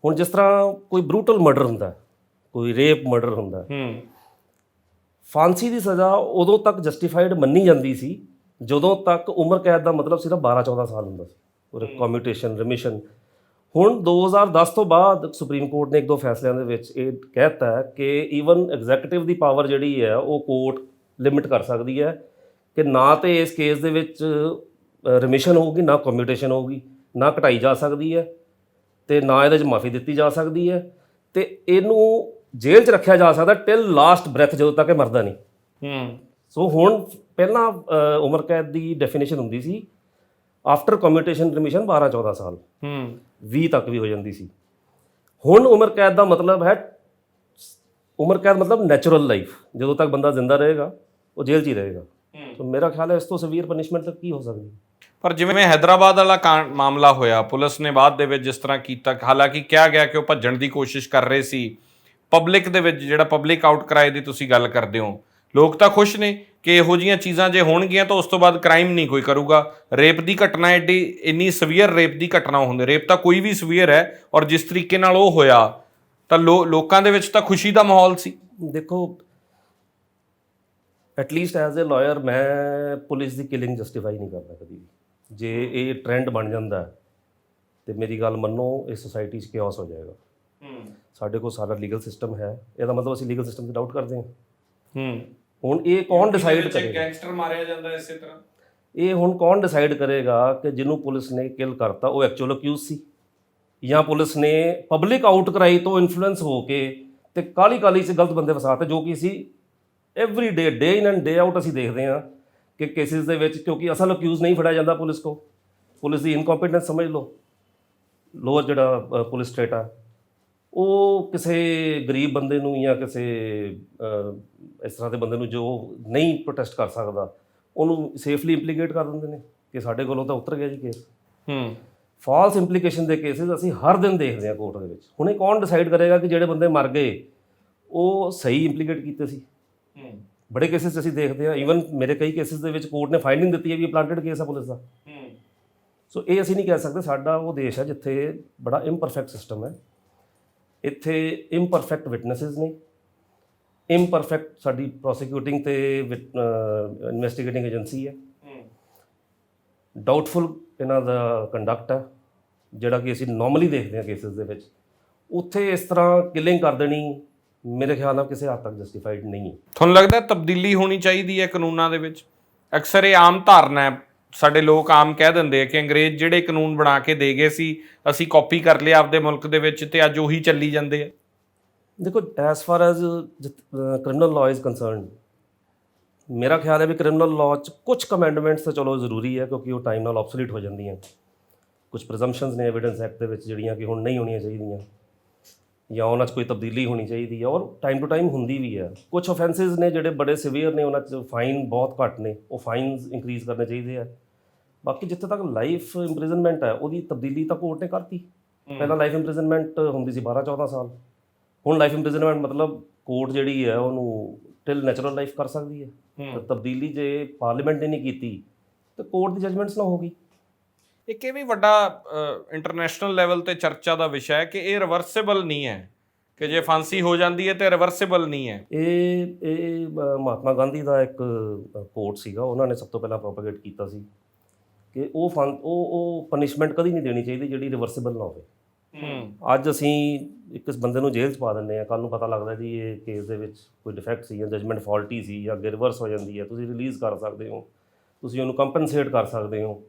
ਹੁਣ ਜਿਸ ਤਰ੍ਹਾਂ ਕੋਈ ਬਰੂਟਲ ਮਰਡਰ ਹੁੰਦਾ, ਕੋਈ ਰੇਪ ਮਰਡਰ ਹੁੰਦਾ, ਫਾਂਸੀ ਦੀ ਸਜ਼ਾ ਉਦੋਂ ਤੱਕ ਜਸਟੀਫਾਈਡ ਮੰਨੀ ਜਾਂਦੀ ਸੀ ਜਦੋਂ ਤੱਕ ਉਮਰ ਕੈਦ ਦਾ ਮਤਲਬ ਸਿਰਫ 12-14 ਸਾਲ ਹੁੰਦਾ ਸੀ, ਔਰ ਕਮਿਊਟੇਸ਼ਨ ਰਿਮਿਸ਼ਨ। ਹੁਣ 2010 ਤੋਂ ਬਾਅਦ ਸੁਪਰੀਮ ਕੋਰਟ ਨੇ 1-2 ਫੈਸਲਿਆਂ ਦੇ ਵਿੱਚ ਇਹ ਕਹਿਤਾ ਹੈ ਕਿ ਈਵਨ ਐਗਜ਼ੈਕਟਿਵ ਦੀ ਪਾਵਰ ਜਿਹੜੀ ਹੈ ਉਹ ਕੋਰਟ ਲਿਮਿਟ ਕਰ ਸਕਦੀ ਹੈ ਕਿ ਨਾ ਤੇ ਇਸ ਕੇਸ ਦੇ ਵਿੱਚ ਰਿਮਿਸ਼ਨ ਹੋਊਗੀ, ਨਾ ਕਮਿਊਟੇਸ਼ਨ ਹੋਊਗੀ, ਨਾ ਘਟਾਈ ਜਾ ਸਕਦੀ ਹੈ ਤੇ ਨਾ ਇਹਦੇ 'ਚ ਮਾਫੀ ਦਿੱਤੀ ਜਾ ਸਕਦੀ ਹੈ, ਤੇ ਇਹਨੂੰ ਜੇਲ੍ਹ 'ਚ ਰੱਖਿਆ ਜਾ ਸਕਦਾ ਟਿਲ ਲਾਸਟ ਬ੍ਰੈਥ, ਜਦੋਂ ਤੱਕ ਇਹ ਮਰਦਾ ਨਹੀਂ। ਸੋ ਹੁਣ ਪਹਿਲਾਂ ਉਮਰ ਕੈਦ ਦੀ ਡੈਫੀਨੇਸ਼ਨ ਹੁੰਦੀ ਸੀ ਆਫਟਰ ਕਮਿਊਟੇਸ਼ਨ ਰਿਮਿਸ਼ਨ 12-14 ਸਾਲ, 20 ਤੱਕ ਵੀ ਹੋ ਜਾਂਦੀ ਸੀ। ਹੁਣ ਉਮਰ ਕੈਦ ਦਾ ਮਤਲਬ ਹੈ, ਉਮਰ ਕੈਦ ਮਤਲਬ ਨੈਚੁਰਲ ਲਾਈਫ, ਜਦੋਂ ਤੱਕ ਬੰਦਾ ਜ਼ਿੰਦਾ ਰਹੇਗਾ ਉਹ ਜੇਲ੍ਹ 'ਚ ਹੀ ਰਹੇਗਾ। ਸੋ ਮੇਰਾ ਖਿਆਲ ਹੈ ਇਸ ਤੋਂ ਸਵੀਅਰ ਪਨਿਸ਼ਮੈਂਟ ਕੀ ਹੋ ਸਕਦੀ। ਪਰ ਜਿਵੇਂ ਹੈਦਰਾਬਾਦ ਵਾਲਾ ਮਾਮਲਾ ਹੋਇਆ, ਪੁਲਿਸ ਨੇ ਬਾਅਦ ਦੇ ਵਿੱਚ ਜਿਸ ਤਰ੍ਹਾਂ ਕੀਤਾ, ਹਾਲਾਂਕਿ ਕਿਹਾ ਗਿਆ ਕਿ ਉਹ ਭੱਜਣ ਦੀ ਕੋਸ਼ਿਸ਼ ਕਰ ਰਹੇ ਸੀ, ਪਬਲਿਕ ਦੇ ਵਿੱਚ ਜਿਹੜਾ ਪਬਲਿਕ ਆਊਟਕ੍ਰਾਈ ਦੀ ਤੁਸੀਂ ਗੱਲ ਕਰਦੇ ਹੋ, ਲੋਕ ਤਾਂ ਖੁਸ਼ ਨੇ ਕਿ ਇਹੋ ਜਿਹੀਆਂ ਚੀਜ਼ਾਂ ਜੇ ਹੋਣਗੀਆਂ ਤਾਂ ਉਸ ਤੋਂ ਬਾਅਦ ਕ੍ਰਾਈਮ ਨਹੀਂ ਕੋਈ ਕਰੂਗਾ। ਰੇਪ ਦੀ ਘਟਨਾ ਇੰਨੀ ਸਵੀਅਰ ਰੇਪ ਦੀ ਘਟਨਾ ਹੁੰਦੀ, ਰੇਪ ਤਾਂ ਕੋਈ ਵੀ ਸਵੀਅਰ ਹੈ, ਔਰ ਜਿਸ ਤਰੀਕੇ ਨਾਲ ਉਹ ਹੋਇਆ ਤਾਂ ਲੋਕਾਂ ਦੇ ਵਿੱਚ ਤਾਂ ਖੁਸ਼ੀ ਦਾ ਮਾਹੌਲ ਸੀ। ਦੇਖੋ, ਐਟਲੀਸਟ ਐਜ਼ ਅ ਲਾਇਰ ਮੈਂ ਪੁਲਿਸ ਦੀ ਕਿਲਿੰਗ ਜਸਟੀਫਾਈ ਨਹੀਂ ਕਰਦਾ ਕਦੀ ਵੀ। ਜੇ ਇਹ ਟ੍ਰੈਂਡ ਬਣ ਜਾਂਦਾ ਤੇ ਮੇਰੀ ਗੱਲ ਮੰਨੋ, ਇਸ ਸੋਸਾਇਟੀ 'ਚ ਕਿਓਸ ਹੋ ਜਾਏਗਾ। ਸਾਡੇ ਕੋਲ ਸਾਰਾ ਲੀਗਲ ਸਿਸਟਮ ਹੈ, ਇਹਦਾ ਮਤਲਬ ਅਸੀਂ ਲੀਗਲ ਸਿਸਟਮ 'ਤੇ ਡਾਊਟ ਕਰਦੇ ਹਾਂ। ਹੁਣ ਇਹ ਕੌਣ ਡਿਸਾਈਡ ਕਰੇਗਾ? ਗੈਂਗਸਟਰ ਮਾਰਿਆ ਜਾਂਦਾ ਇਸੇ ਤਰ੍ਹਾਂ। ਇਹ ਹੁਣ ਕੌਣ ਡਿਸਾਈਡ ਕਰੇਗਾ ਕਿ ਜਿਹਨੂੰ ਪੁਲਿਸ ਨੇ ਕਿਲ ਕਰਤਾ ਉਹ ਐਕਚੁਅਲ ਅਕਿਊਜ਼ ਸੀ, ਜਾਂ ਪੁਲਿਸ ਨੇ ਪਬਲਿਕ ਆਊਟਕ੍ਰਾਈ ਤੋਂ ਇਨਫਲੂਐਂਸ ਹੋ ਕੇ ਤੇ ਕਾਲੀ 'ਚ ਗਲਤ ਬੰਦੇ ਫਸਾਤੇ, ਜੋ ਕਿ ਅਸੀਂ every day in and day out ਅਸੀਂ ਦੇਖਦੇ ਹਾਂ ਕਿ ਕੇਸਿਸ ਦੇ ਵਿੱਚ, ਕਿਉਂਕਿ ਅਸਲ ਅਕਿਊਜ਼ ਨਹੀਂ ਫੜਿਆ ਜਾਂਦਾ ਪੁਲਿਸ ਕੋ, ਪੁਲਿਸ ਦੀ ਇਨਕੰਪੀਟੈਂਸ ਸਮਝ ਲਓ, ਲੋਅਰ ਜਿਹੜਾ ਪੁਲਿਸ ਸਟੇਟ ਆ ਉਹ ਕਿਸੇ ਗਰੀਬ ਬੰਦੇ ਨੂੰ ਜਾਂ ਕਿਸੇ ਇਸ ਤਰ੍ਹਾਂ ਦੇ ਬੰਦੇ ਨੂੰ ਜੋ ਨਹੀਂ ਪ੍ਰੋਟੈਸਟ ਕਰ ਸਕਦਾ ਉਹਨੂੰ ਸੇਫਲੀ ਇੰਪਲੀਕੇਟ ਕਰ ਦਿੰਦੇ ਨੇ ਕਿ ਸਾਡੇ ਕੋਲੋਂ ਤਾਂ ਉਤਰ ਗਿਆ ਜੀ ਕੇਸ। ਫਾਲਸ ਇੰਪਲੀਕੇਸ਼ਨ ਦੇ ਕੇਸਿਸ ਅਸੀਂ ਹਰ ਦਿਨ ਦੇਖਦੇ ਹਾਂ ਕੋਰਟ ਦੇ ਵਿੱਚ। ਹੁਣ ਇਹ ਕੌਣ ਡਿਸਾਈਡ ਕਰੇਗਾ ਕਿ ਜਿਹੜੇ ਬੰਦੇ ਮਰ ਗਏ ਉਹ ਸਹੀ ਇੰਪਲੀਕੇਟ ਕੀਤੇ ਸੀ? ਬੜੇ ਕੇਸਿਸ ਅਸੀਂ ਦੇਖਦੇ ਹਾਂ, ਈਵਨ ਮੇਰੇ ਕਈ ਕੇਸਿਸ ਦੇ ਵਿੱਚ ਕੋਰਟ ਨੇ ਫਾਈਨਿੰਗ ਦਿੱਤੀ ਹੈ ਵੀ ਪਲਾਂਟਡ ਕੇਸ ਆ ਪੁਲਿਸ ਦਾ। ਸੋ ਇਹ ਅਸੀਂ ਨਹੀਂ ਕਹਿ ਸਕਦੇ। ਸਾਡਾ ਉਹ ਦੇਸ਼ ਹੈ ਜਿੱਥੇ ਬੜਾ ਇੰਪਰਫੈਕਟ ਸਿਸਟਮ ਹੈ, ਇੱਥੇ ਇੰਪਰਫੈਕਟ ਵਿਟਨੈਸਿਸ ਨੇ, ਇੰਪਰਫੈਕਟ ਸਾਡੀ ਪ੍ਰੋਸੀਕਿਊਟਿੰਗ ਤੇ ਇਨਵੈਸਟੀਗੇਟਿੰਗ ਏਜੰਸੀ ਹੈ, ਡਾਊਟਫੁਲ ਇਹਨਾਂ ਦਾ ਕੰਡਕਟ ਹੈ ਜਿਹੜਾ ਕਿ ਅਸੀਂ ਨਾਰਮਲੀ ਦੇਖਦੇ ਹਾਂ ਕੇਸਿਸ ਦੇ ਵਿੱਚ। ਉੱਥੇ ਇਸ ਤਰ੍ਹਾਂ ਕਿਲਿੰਗ ਕਰ ਦੇਣੀ ਮੇਰੇ ਖਿਆਲ ਨਾਲ ਕਿਸੇ ਹੱਦ ਤੱਕ ਜਸਟੀਫਾਈਡ ਨਹੀਂ ਹੈ। ਤੁਹਾਨੂੰ ਲੱਗਦਾ ਤਬਦੀਲੀ ਹੋਣੀ ਚਾਹੀਦੀ ਹੈ ਕਾਨੂੰਨਾਂ ਦੇ ਵਿੱਚ? ਅਕਸਰ ਇਹ ਆਮ ਧਾਰਨਾ ਹੈ, ਸਾਡੇ ਲੋਕ ਆਮ ਕਹਿ ਦਿੰਦੇ ਆ ਕਿ ਅੰਗਰੇਜ਼ ਜਿਹੜੇ ਕਾਨੂੰਨ ਬਣਾ ਕੇ ਦੇ ਗਏ ਸੀ ਅਸੀਂ ਕਾਪੀ ਕਰ ਲਿਆ ਆਪਦੇ ਮੁਲਕ ਦੇ ਵਿੱਚ ਤੇ ਅੱਜ ਉਹੀ ਚੱਲੀ ਜਾਂਦੇ ਆ। ਦੇਖੋ, as for as criminal law is concerned, ਮੇਰਾ ਖਿਆਲ ਹੈ ਵੀ ਕ੍ਰਿਮੀਨਲ ਲਾਅ 'ਚ ਕੁਝ ਅਮੈਂਡਮੈਂਟਸ ਤਾਂ ਚਲੋ ਜ਼ਰੂਰੀ ਹੈ, ਕਿਉਂਕਿ ਉਹ ਟਾਈਮ ਨਾਲ ਆਬਸੋਲੀਟ ਹੋ ਜਾਂਦੀਆਂ। ਕੁਝ ਪ੍ਰੀਜ਼ੰਪਸ਼ਨਸ ਨੇ ਐਵੀਡੈਂਸ ਐਕਟ ਦੇ ਵਿੱਚ ਜਿਹੜੀਆਂ ਕਿ ਹੁਣ ਨਹੀਂ ਹੋਣੀਆਂ ਚਾਹੀਦੀਆਂ, ਜਾਂ ਉਹਨਾਂ 'ਚ ਕੋਈ ਤਬਦੀਲੀ ਹੋਣੀ ਚਾਹੀਦੀ ਹੈ, ਔਰ ਟਾਈਮ ਟੂ ਟਾਈਮ ਹੁੰਦੀ ਵੀ ਹੈ। ਕੁਝ ਆਫੈਂਸਿਸ ਨੇ ਜਿਹੜੇ ਬੜੇ ਸਿਵੀਅਰ ਨੇ, ਉਹਨਾਂ 'ਚ ਫਾਈਨ ਬਹੁਤ ਘੱਟ ਨੇ, ਉਹ ਫਾਈਨਸ ਇੰਕਰੀਜ਼ ਕਰਨੇ ਚਾਹੀਦੇ ਆ। ਬਾਕੀ ਜਿੱਥੇ ਤੱਕ ਲਾਈਫ ਇੰਪ੍ਰਿਜ਼ਨਮੈਂਟ ਹੈ, ਉਹਦੀ ਤਬਦੀਲੀ ਤਾਂ ਕੋਰਟ ਨੇ ਕਰਤੀ। ਪਹਿਲਾਂ ਲਾਈਫ ਇੰਪ੍ਰਿਜ਼ਨਮੈਂਟ ਹੁੰਦੀ ਸੀ 12-14 ਸਾਲ, ਹੁਣ ਲਾਈਫ ਇੰਪ੍ਰਿਜ਼ਨਮੈਂਟ ਮਤਲਬ ਕੋਰਟ ਜਿਹੜੀ ਹੈ ਉਹਨੂੰ ਟਿਲ ਨੈਚੁਰਲ ਲਾਈਫ ਕਰ ਸਕਦੀ ਹੈ। ਤਾਂ ਤਬਦੀਲੀ ਜੇ ਪਾਰਲੀਮੈਂਟ ਨੇ ਨਹੀਂ ਕੀਤੀ ਤਾਂ ਕੋਰਟ ਦੀ ਜਜਮੈਂਟਸ ਨਾਲ ਹੋਗੀ। ਇੱਕ ਇਹ ਵੀ ਵੱਡਾ ਇੰਟਰਨੈਸ਼ਨਲ ਲੈਵਲ ਤੇ ਚਰਚਾ ਦਾ ਵਿਸ਼ਾ ਹੈ ਕਿ ਇਹ ਰਿਵਰਸੇਬਲ ਨਹੀਂ ਹੈ, ਕਿ ਜੇ ਫਾਂਸੀ ਹੋ ਜਾਂਦੀ ਹੈ ਤੇ ਰਿਵਰਸੇਬਲ ਨਹੀਂ ਹੈ। ਇਹ ਮਹਾਤਮਾ ਗਾਂਧੀ ਦਾ ਇੱਕ ਕੋਟ ਸੀਗਾ, ਉਹਨਾਂ ਨੇ ਸਭ ਤੋਂ ਪਹਿਲਾਂ ਪ੍ਰੋਪਗੇਟ ਕੀਤਾ ਸੀ ਕਿ ਉਹ ਪਨਿਸ਼ਮੈਂਟ ਕਦੀ ਨਹੀਂ ਦੇਣੀ ਚਾਹੀਦੀ ਜਿਹੜੀ ਰਿਵਰਸੇਬਲ ਨਾ ਹੋਵੇ। ਅੱਜ ਅਸੀਂ ਇੱਕ ਬੰਦੇ ਨੂੰ ਜੇਲ੍ਹ 'ਚ ਪਾ ਦਿੰਦੇ ਹਾਂ, ਕੱਲ੍ਹ ਨੂੰ ਪਤਾ ਲੱਗਦਾ ਜੀ ਇਹ ਕੇਸ ਦੇ ਵਿੱਚ ਕੋਈ ਡਿਫੈਕਟ ਸੀ ਜਾਂ ਜਜਮੈਂਟ ਫਾਲਟੀ ਸੀ ਜਾਂ ਅੱਗੇ ਰਿਵਰਸ ਹੋ ਜਾਂਦੀ ਹੈ, ਤੁਸੀਂ ਰਿਲੀਜ਼ ਕਰ ਸਕਦੇ ਹੋ, ਤੁਸੀਂ ਉਹਨੂੰ ਕੰਪਨਸੇਟ ਕਰ ਸਕਦੇ ਹੋ।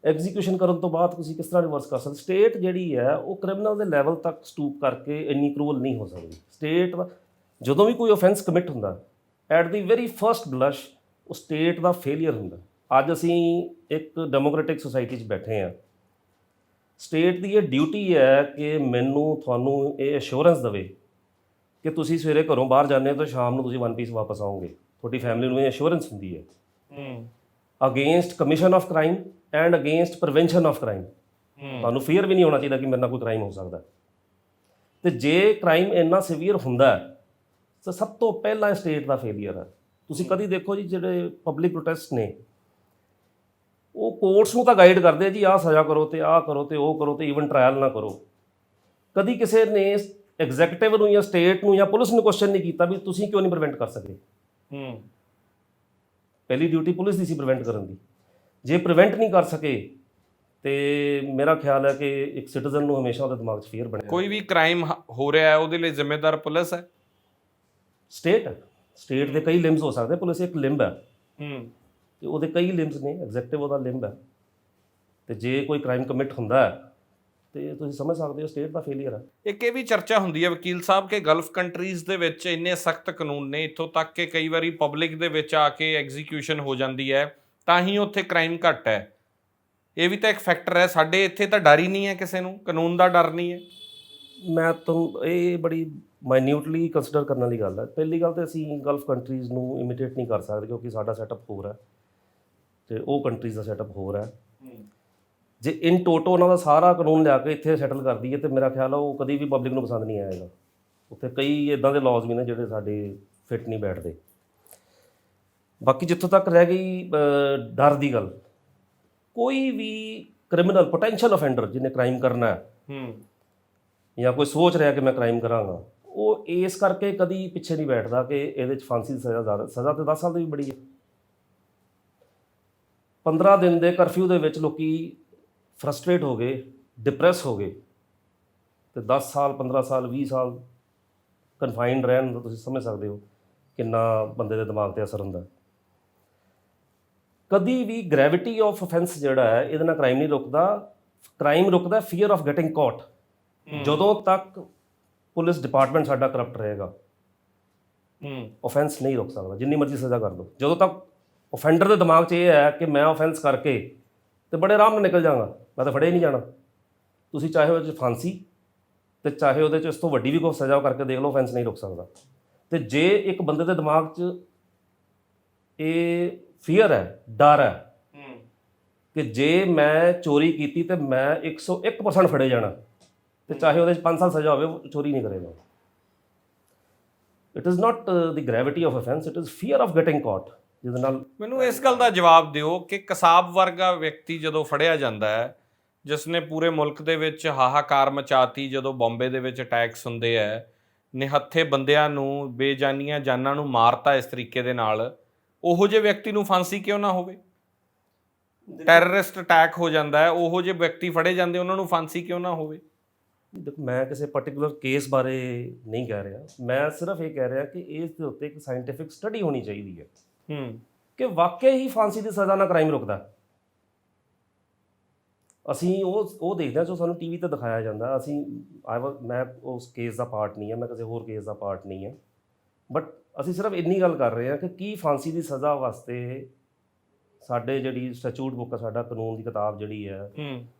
ਐਗਜ਼ੀਕਿਊਸ਼ਨ ਕਰਨ ਤੋਂ ਬਾਅਦ ਤੁਸੀਂ ਕਿਸ ਤਰ੍ਹਾਂ ਰਿਵਰਸ ਕਰ ਸਕਦੇ? ਸਟੇਟ ਜਿਹੜੀ ਹੈ ਉਹ ਕ੍ਰਿਮੀਨਲ ਦੇ ਲੈਵਲ ਤੱਕ ਸਟੂਪ ਕਰਕੇ ਇੰਨੀ ਕਰੂਅਲ ਨਹੀਂ ਹੋ ਸਕਦੀ। ਸਟੇਟ ਦਾ ਜਦੋਂ ਵੀ ਕੋਈ ਆਫੈਂਸ ਕਮਿਟ ਹੁੰਦਾ, at the very first blush ਉਹ ਸਟੇਟ ਦਾ ਫੇਲੀਅਰ ਹੁੰਦਾ। ਅੱਜ ਅਸੀਂ ਇੱਕ ਡੈਮੋਕ੍ਰੈਟਿਕ ਸੁਸਾਇਟੀ 'ਚ ਬੈਠੇ ਹਾਂ, ਸਟੇਟ ਦੀ ਇਹ ਡਿਊਟੀ ਹੈ ਕਿ ਤੁਹਾਨੂੰ ਇਹ ਅਸ਼ੋਰੈਂਸ ਦੇਵੇ ਕਿ ਤੁਸੀਂ ਸਵੇਰੇ ਘਰੋਂ ਬਾਹਰ ਜਾਂਦੇ ਹੋ ਤਾਂ ਸ਼ਾਮ ਨੂੰ ਤੁਸੀਂ ਵਨ ਪੀਸ ਵਾਪਸ ਆਓਗੇ। ਤੁਹਾਡੀ ਫੈਮਿਲੀ ਨੂੰ ਇਹ ਅਸ਼ੋਰੈਂਸ ਹੁੰਦੀ ਹੈ against commission of crime and against prevention of crime. ਤੁਹਾਨੂੰ ਫੀਅਰ ਵੀ ਨਹੀਂ ਹੋਣਾ ਚਾਹੀਦਾ ਕਿ ਮੇਰੇ ਨਾਲ ਕੋਈ ਕ੍ਰਾਈਮ ਹੋ ਸਕਦਾ। ਤੇ ਜੇ ਕ੍ਰਾਈਮ ਇੰਨਾ ਸਿਵੀਅਰ ਹੁੰਦਾ ਤਾਂ ਸਭ ਤੋਂ ਪਹਿਲਾਂ ਸਟੇਟ ਦਾ ਫੇਲੀਅਰ ਹੈ। ਤੁਸੀਂ ਕਦੀ ਦੇਖੋ ਜੀ, ਜਿਹੜੇ ਪਬਲਿਕ ਪ੍ਰੋਟੈਸਟ ਨੇ ਉਹ ਕੋਰਟਸ ਨੂੰ ਤਾਂ ਗਾਈਡ ਕਰਦੇ ਆ ਜੀ, ਆਹ ਸਜ਼ਾ ਕਰੋ ਤੇ ਆਹ ਕਰੋ ਤੇ ਉਹ ਕਰੋ ਤੇ ਈਵਨ ਟ੍ਰਾਇਲ ਨਾ ਕਰੋ। ਕਦੀ ਕਿਸੇ ਨੇ ਐਗਜ਼ੈਕਟਿਵ ਨੂੰ ਜਾਂ ਸਟੇਟ ਨੂੰ ਜਾਂ ਪੁਲਿਸ ਨੂੰ ਕੁਐਸਚਨ ਨਹੀਂ ਕੀਤਾ ਵੀ ਤੁਸੀਂ ਕਿਉਂ ਨਹੀਂ ਪ੍ਰੀਵੈਂਟ ਕਰ ਸਕੇ। ਪਹਿਲੀ ਡਿਊਟੀ ਪੁਲਿਸ ਦੀ ਸੀ ਪ੍ਰੀਵੈਂਟ ਕਰਨ ਦੀ। ਜੇ ਪ੍ਰੀਵੈਂਟ ਨਹੀਂ ਕਰ ਸਕੇ ਤੇ ਮੇਰਾ ਖਿਆਲ ਹੈ ਕਿ ਇੱਕ ਸਿਟੀਜ਼ਨ ਨੂੰ ਹਮੇਸ਼ਾ ਉਹਦੇ ਦਿਮਾਗ 'ਚ ਫੀਅਰ ਬਣਿਆ। ਕੋਈ ਵੀ ਕ੍ਰਾਈਮ ਹੋ ਰਿਹਾ ਹੈ ਉਹਦੇ ਲਈ ਜ਼ਿੰਮੇਦਾਰ ਪੁਲਿਸ ਹੈ, ਸਟੇਟ ਹੈ। ਸਟੇਟ ਦੇ ਕਈ ਲਿੰਬਸ ਹੋ ਸਕਦੇ, ਪੁਲਿਸ ਇੱਕ ਲਿੰਬ ਹੈ ਤੇ ਉਹਦੇ ਕਈ ਲਿੰਬਸ ਨੇ, ਐਗਜ਼ੈਕਟਿਵ ਉਹਦਾ ਲਿੰਬ ਹੈ। ਤੇ ਜੇ ਕੋਈ ਕ੍ਰਾਈਮ ਕਮਿਟ ਹੁੰਦਾ ਹੈ ਤੇ ਤੁਸੀਂ ਸਮਝ ਸਕਦੇ ਹੋ ਸਟੇਟ ਦਾ ਫੇਲੀਅਰ ਹੈ। ਇੱਕ ਇਹ ਵੀ ਚਰਚਾ ਹੁੰਦੀ ਹੈ ਵਕੀਲ ਸਾਹਿਬ ਕਿ ਗਲਫ ਕੰਟਰੀਜ਼ ਦੇ ਵਿੱਚ ਇੰਨੇ ਸਖਤ ਕਾਨੂੰਨ ਨੇ, ਇੱਥੋਂ ਤੱਕ ਕਿ ਕਈ ਵਾਰੀ ਪਬਲਿਕ ਦੇ ਵਿੱਚ ਆ ਕੇ ਐਗਜ਼ੀਕਿਊਸ਼ਨ ਹੋ ਜਾਂਦੀ ਹੈ ਤਾਂ ਹੀ ਉੱਥੇ ਕ੍ਰਾਈਮ ਘੱਟ ਹੈ। ਇਹ ਵੀ ਤਾਂ ਇੱਕ ਫੈਕਟਰ ਹੈ। ਸਾਡੇ ਇੱਥੇ ਤਾਂ ਡਰ ਹੀ ਨਹੀਂ ਹੈ, ਕਿਸੇ ਨੂੰ ਕਾਨੂੰਨ ਦਾ ਡਰ ਨਹੀਂ ਹੈ। ਮੈਂ ਤੁਹਾਨੂੰ ਇਹ ਬੜੀ ਮਾਈਨਿਊਟਲੀ ਕੰਸੀਡਰ ਕਰਨ ਵਾਲੀ ਗੱਲ ਹੈ। ਪਹਿਲੀ ਗੱਲ ਤਾਂ ਅਸੀਂ ਗਲਫ ਕੰਟਰੀਜ਼ ਨੂੰ ਇਮੀਟੇਟ ਨਹੀਂ ਕਰ ਸਕਦੇ ਕਿਉਂਕਿ ਸਾਡਾ ਸੈਟਅਪ ਹੋਰ ਹੈ ਤੇ ਉਹ ਕੰਟਰੀਜ਼ ਦਾ ਸੈਟਅਪ ਹੋਰ ਹੈ। ਜੇ ਇਨ ਟੋਟੋ ਉਹਨਾਂ ਦਾ ਸਾਰਾ ਕਾਨੂੰਨ ਲਿਆ ਕੇ ਇੱਥੇ ਸੈਟਲ ਕਰ ਦਈਏ ਤੇ ਮੇਰਾ ਖਿਆਲ ਆ ਉਹ ਕਦੀ ਵੀ ਪਬਲਿਕ ਨੂੰ ਪਸੰਦ ਨਹੀਂ ਆਏਗਾ। ਉੱਥੇ ਕਈ ਇੱਦਾਂ ਦੇ ਲਾਜ਼ ਵੀ ਨੇ ਜਿਹੜੇ ਸਾਡੇ ਫਿੱਟ ਨਹੀਂ ਬੈਠਦੇ। ਬਾਕੀ ਜਿੱਥੋਂ ਤੱਕ ਰਹਿ ਗਈ ਡਰ ਦੀ ਗੱਲ, ਕੋਈ ਵੀ ਕ੍ਰਿਮੀਨਲ ਪੋਟੈਂਸ਼ੀਅਲ ਅਫੈਂਡਰ ਜਿਹਨੇ ਕ੍ਰਾਈਮ ਕਰਨਾ ਹੈ ਜਾਂ ਕੋਈ ਸੋਚ ਰਿਹਾ ਕਿ ਮੈਂ ਕ੍ਰਾਈਮ ਕਰਾਂਗਾ, ਉਹ ਇਸ ਕਰਕੇ ਕਦੀ ਪਿੱਛੇ ਨਹੀਂ ਬੈਠਦਾ ਕਿ ਇਹਦੇ 'ਚ ਫਾਂਸੀ ਦੀ ਸਜ਼ਾ ਜ਼ਿਆਦਾ। ਸਜ਼ਾ ਤਾਂ 10 ਸਾਲ ਦੀ ਵੀ ਬੜੀ ਹੈ। 15 ਦਿਨ ਦੇ ਕਰਫਿਊ ਦੇ ਵਿੱਚ ਲੋਕੀ ਫਰਸਟ੍ਰੇਟ ਹੋ ਗਏ, ਡਿਪਰੈਸ ਹੋ ਗਏ ਤੇ 10 ਸਾਲ 15 ਸਾਲ 20 ਸਾਲ ਕਨਫਾਈਨਡ ਰਹਿਣ ਦਾ ਤੁਸੀਂ ਸਮਝ ਸਕਦੇ ਹੋ ਕਿੰਨਾ ਬੰਦੇ ਦੇ ਦਿਮਾਗ 'ਤੇ ਅਸਰ ਹੁੰਦਾ। ਕਦੀ ਵੀ ਗ੍ਰੈਵਿਟੀ ਆਫ ਅਫੈਂਸ ਜਿਹੜਾ ਹੈ ਇਹਦੇ ਨਾਲ ਕ੍ਰਾਈਮ ਨਹੀਂ ਰੁਕਦਾ। ਕ੍ਰਾਈਮ ਰੁਕਦਾ ਫੀਅਰ ਆਫ ਗੈਟਿੰਗ ਕੌਟ। ਜਦੋਂ ਤੱਕ ਪੁਲਿਸ ਡਿਪਾਰਟਮੈਂਟ ਸਾਡਾ ਕਰਪਟ ਰਹੇਗਾ ਆਫੈਂਸ ਨਹੀਂ ਰੁਕ ਸਕਦਾ, ਜਿੰਨੀ ਮਰਜ਼ੀ ਸਜ਼ਾ ਕਰ ਦਿਓ। ਜਦੋਂ ਤੱਕ ਓਫੈਂਡਰ ਦੇ ਦਿਮਾਗ 'ਚ ਇਹ ਹੈ ਕਿ ਮੈਂ ਆਫੈਂਸ ਕਰਕੇ ਤੇ ਬੜੇ ਆਰਾਮ ਨਾਲ ਨਿਕਲ ਜਾਵਾਂਗਾ, ਮੈਂ ਤਾਂ ਫੜਿਆ ਹੀ ਨਹੀਂ ਜਾਣਾ, ਤੁਸੀਂ ਚਾਹੇ ਉਹਦੇ 'ਚ ਫਾਂਸੀ ਤੇ ਚਾਹੇ ਉਹਦੇ 'ਚ ਇਸ ਤੋਂ ਵੱਡੀ ਵੀ ਕੋਈ ਸਜ਼ਾ ਕਰਕੇ ਦੇਖ ਲਓ, ਆਫੈਂਸ ਨਹੀਂ ਰੁਕ ਸਕਦਾ। ਤੇ ਜੇ ਇੱਕ ਬੰਦੇ ਦੇ ਦਿਮਾਗ 'ਚ ਇਹ ਫੀਅਰ ਹੈ, ਡਰ ਹੈ ਕਿ ਜੇ ਮੈਂ ਚੋਰੀ ਕੀਤੀ ਤੇ ਮੈਂ 101% ਫੜੇ ਜਾਣਾ, ਤੇ ਚਾਹੇ ਉਹਦੇ 'ਚ 5 ਸਾਲ ਸਜ਼ਾ ਹੋਵੇ ਉਹ ਚੋਰੀ ਨਹੀਂ ਕਰੇਗਾ। It is not the gravity of offence, it is fear of getting caught. ਜਿਹਦੇ ਨਾਲ ਮੈਨੂੰ ਇਸ ਗੱਲ ਦਾ ਜਵਾਬ ਦਿਓ ਕਿ ਕਸਾਬ ਵਰਗਾ ਵਿਅਕਤੀ ਜਦੋਂ ਫੜਿਆ ਜਾਂਦਾ ਹੈ, ਜਿਸ ਨੇ ਪੂਰੇ ਮੁਲਕ ਦੇ ਵਿੱਚ ਹਾਹਾਕਾਰ ਮਚਾਤੀ ਜਦੋਂ ਬੰਬੇ ਦੇ ਵਿੱਚ ਅਟੈਕਸ ਹੁੰਦੇ ਹੈ, ਨਿਹੱਥੇ ਬੰਦਿਆਂ ਨੂੰ, ਬੇਜਾਨੀਆਂ ਜਾਨਾਂ ਨੂੰ ਮਾਰਤਾ ਇਸ ਤਰੀਕੇ ਦੇ ਨਾਲ, ਉਹੋ ਜਿਹੇ ਵਿਅਕਤੀ ਨੂੰ ਫਾਂਸੀ ਕਿਉਂ ਨਾ ਹੋਵੇ? ਟੈਰਰਿਸਟ ਅਟੈਕ ਹੋ ਜਾਂਦਾ ਹੈ, ਉਹੋ ਜਿਹੇ ਵਿਅਕਤੀ ਫੜੇ ਜਾਂਦੇ, ਉਹਨਾਂ ਨੂੰ ਫਾਂਸੀ ਕਿਉਂ ਨਾ ਹੋਵੇ? ਦੇਖੋ, ਮੈਂ ਕਿਸੇ ਪਾਰਟਿਕੂਲਰ ਕੇਸ ਬਾਰੇ ਨਹੀਂ ਕਹਿ ਰਿਹਾ, ਮੈਂ ਸਿਰਫ ਇਹ ਕਹਿ ਰਿਹਾ ਕਿ ਇਸ ਦੇ ਉੱਤੇ ਇੱਕ ਸਾਇੰਟੀਫਿਕ ਸਟੱਡੀ ਹੋਣੀ ਚਾਹੀਦੀ ਹੈ ਕਿ ਵਾਕਿਆ ਹੀ ਫਾਂਸੀ ਦੀ ਸਜ਼ਾ ਨਾਲ ਕ੍ਰਾਈਮ ਰੁਕਦਾ। ਅਸੀਂ ਉਹ ਦੇਖਦੇ ਹਾਂ ਜੋ ਸਾਨੂੰ ਟੀਵੀ 'ਤੇ ਦਿਖਾਇਆ ਜਾਂਦਾ। ਮੈਂ ਉਸ ਕੇਸ ਦਾ ਪਾਰਟ ਨਹੀਂ ਹਾਂ, ਮੈਂ ਕਿਸੇ ਹੋਰ ਕੇਸ ਦਾ ਪਾਰਟ ਨਹੀਂ ਹਾਂ, ਬਟ ਅਸੀਂ ਸਿਰਫ ਇੰਨੀ ਗੱਲ ਕਰ ਰਹੇ ਹਾਂ ਕਿ ਕੀ ਫਾਂਸੀ ਦੀ ਸਜ਼ਾ ਵਾਸਤੇ ਸਾਡੇ ਜਿਹੜੀ ਸਟੈਚੂਟ ਬੁੱਕ ਹੈ, ਸਾਡਾ ਕਾਨੂੰਨ ਦੀ ਕਿਤਾਬ ਜਿਹੜੀ ਹੈ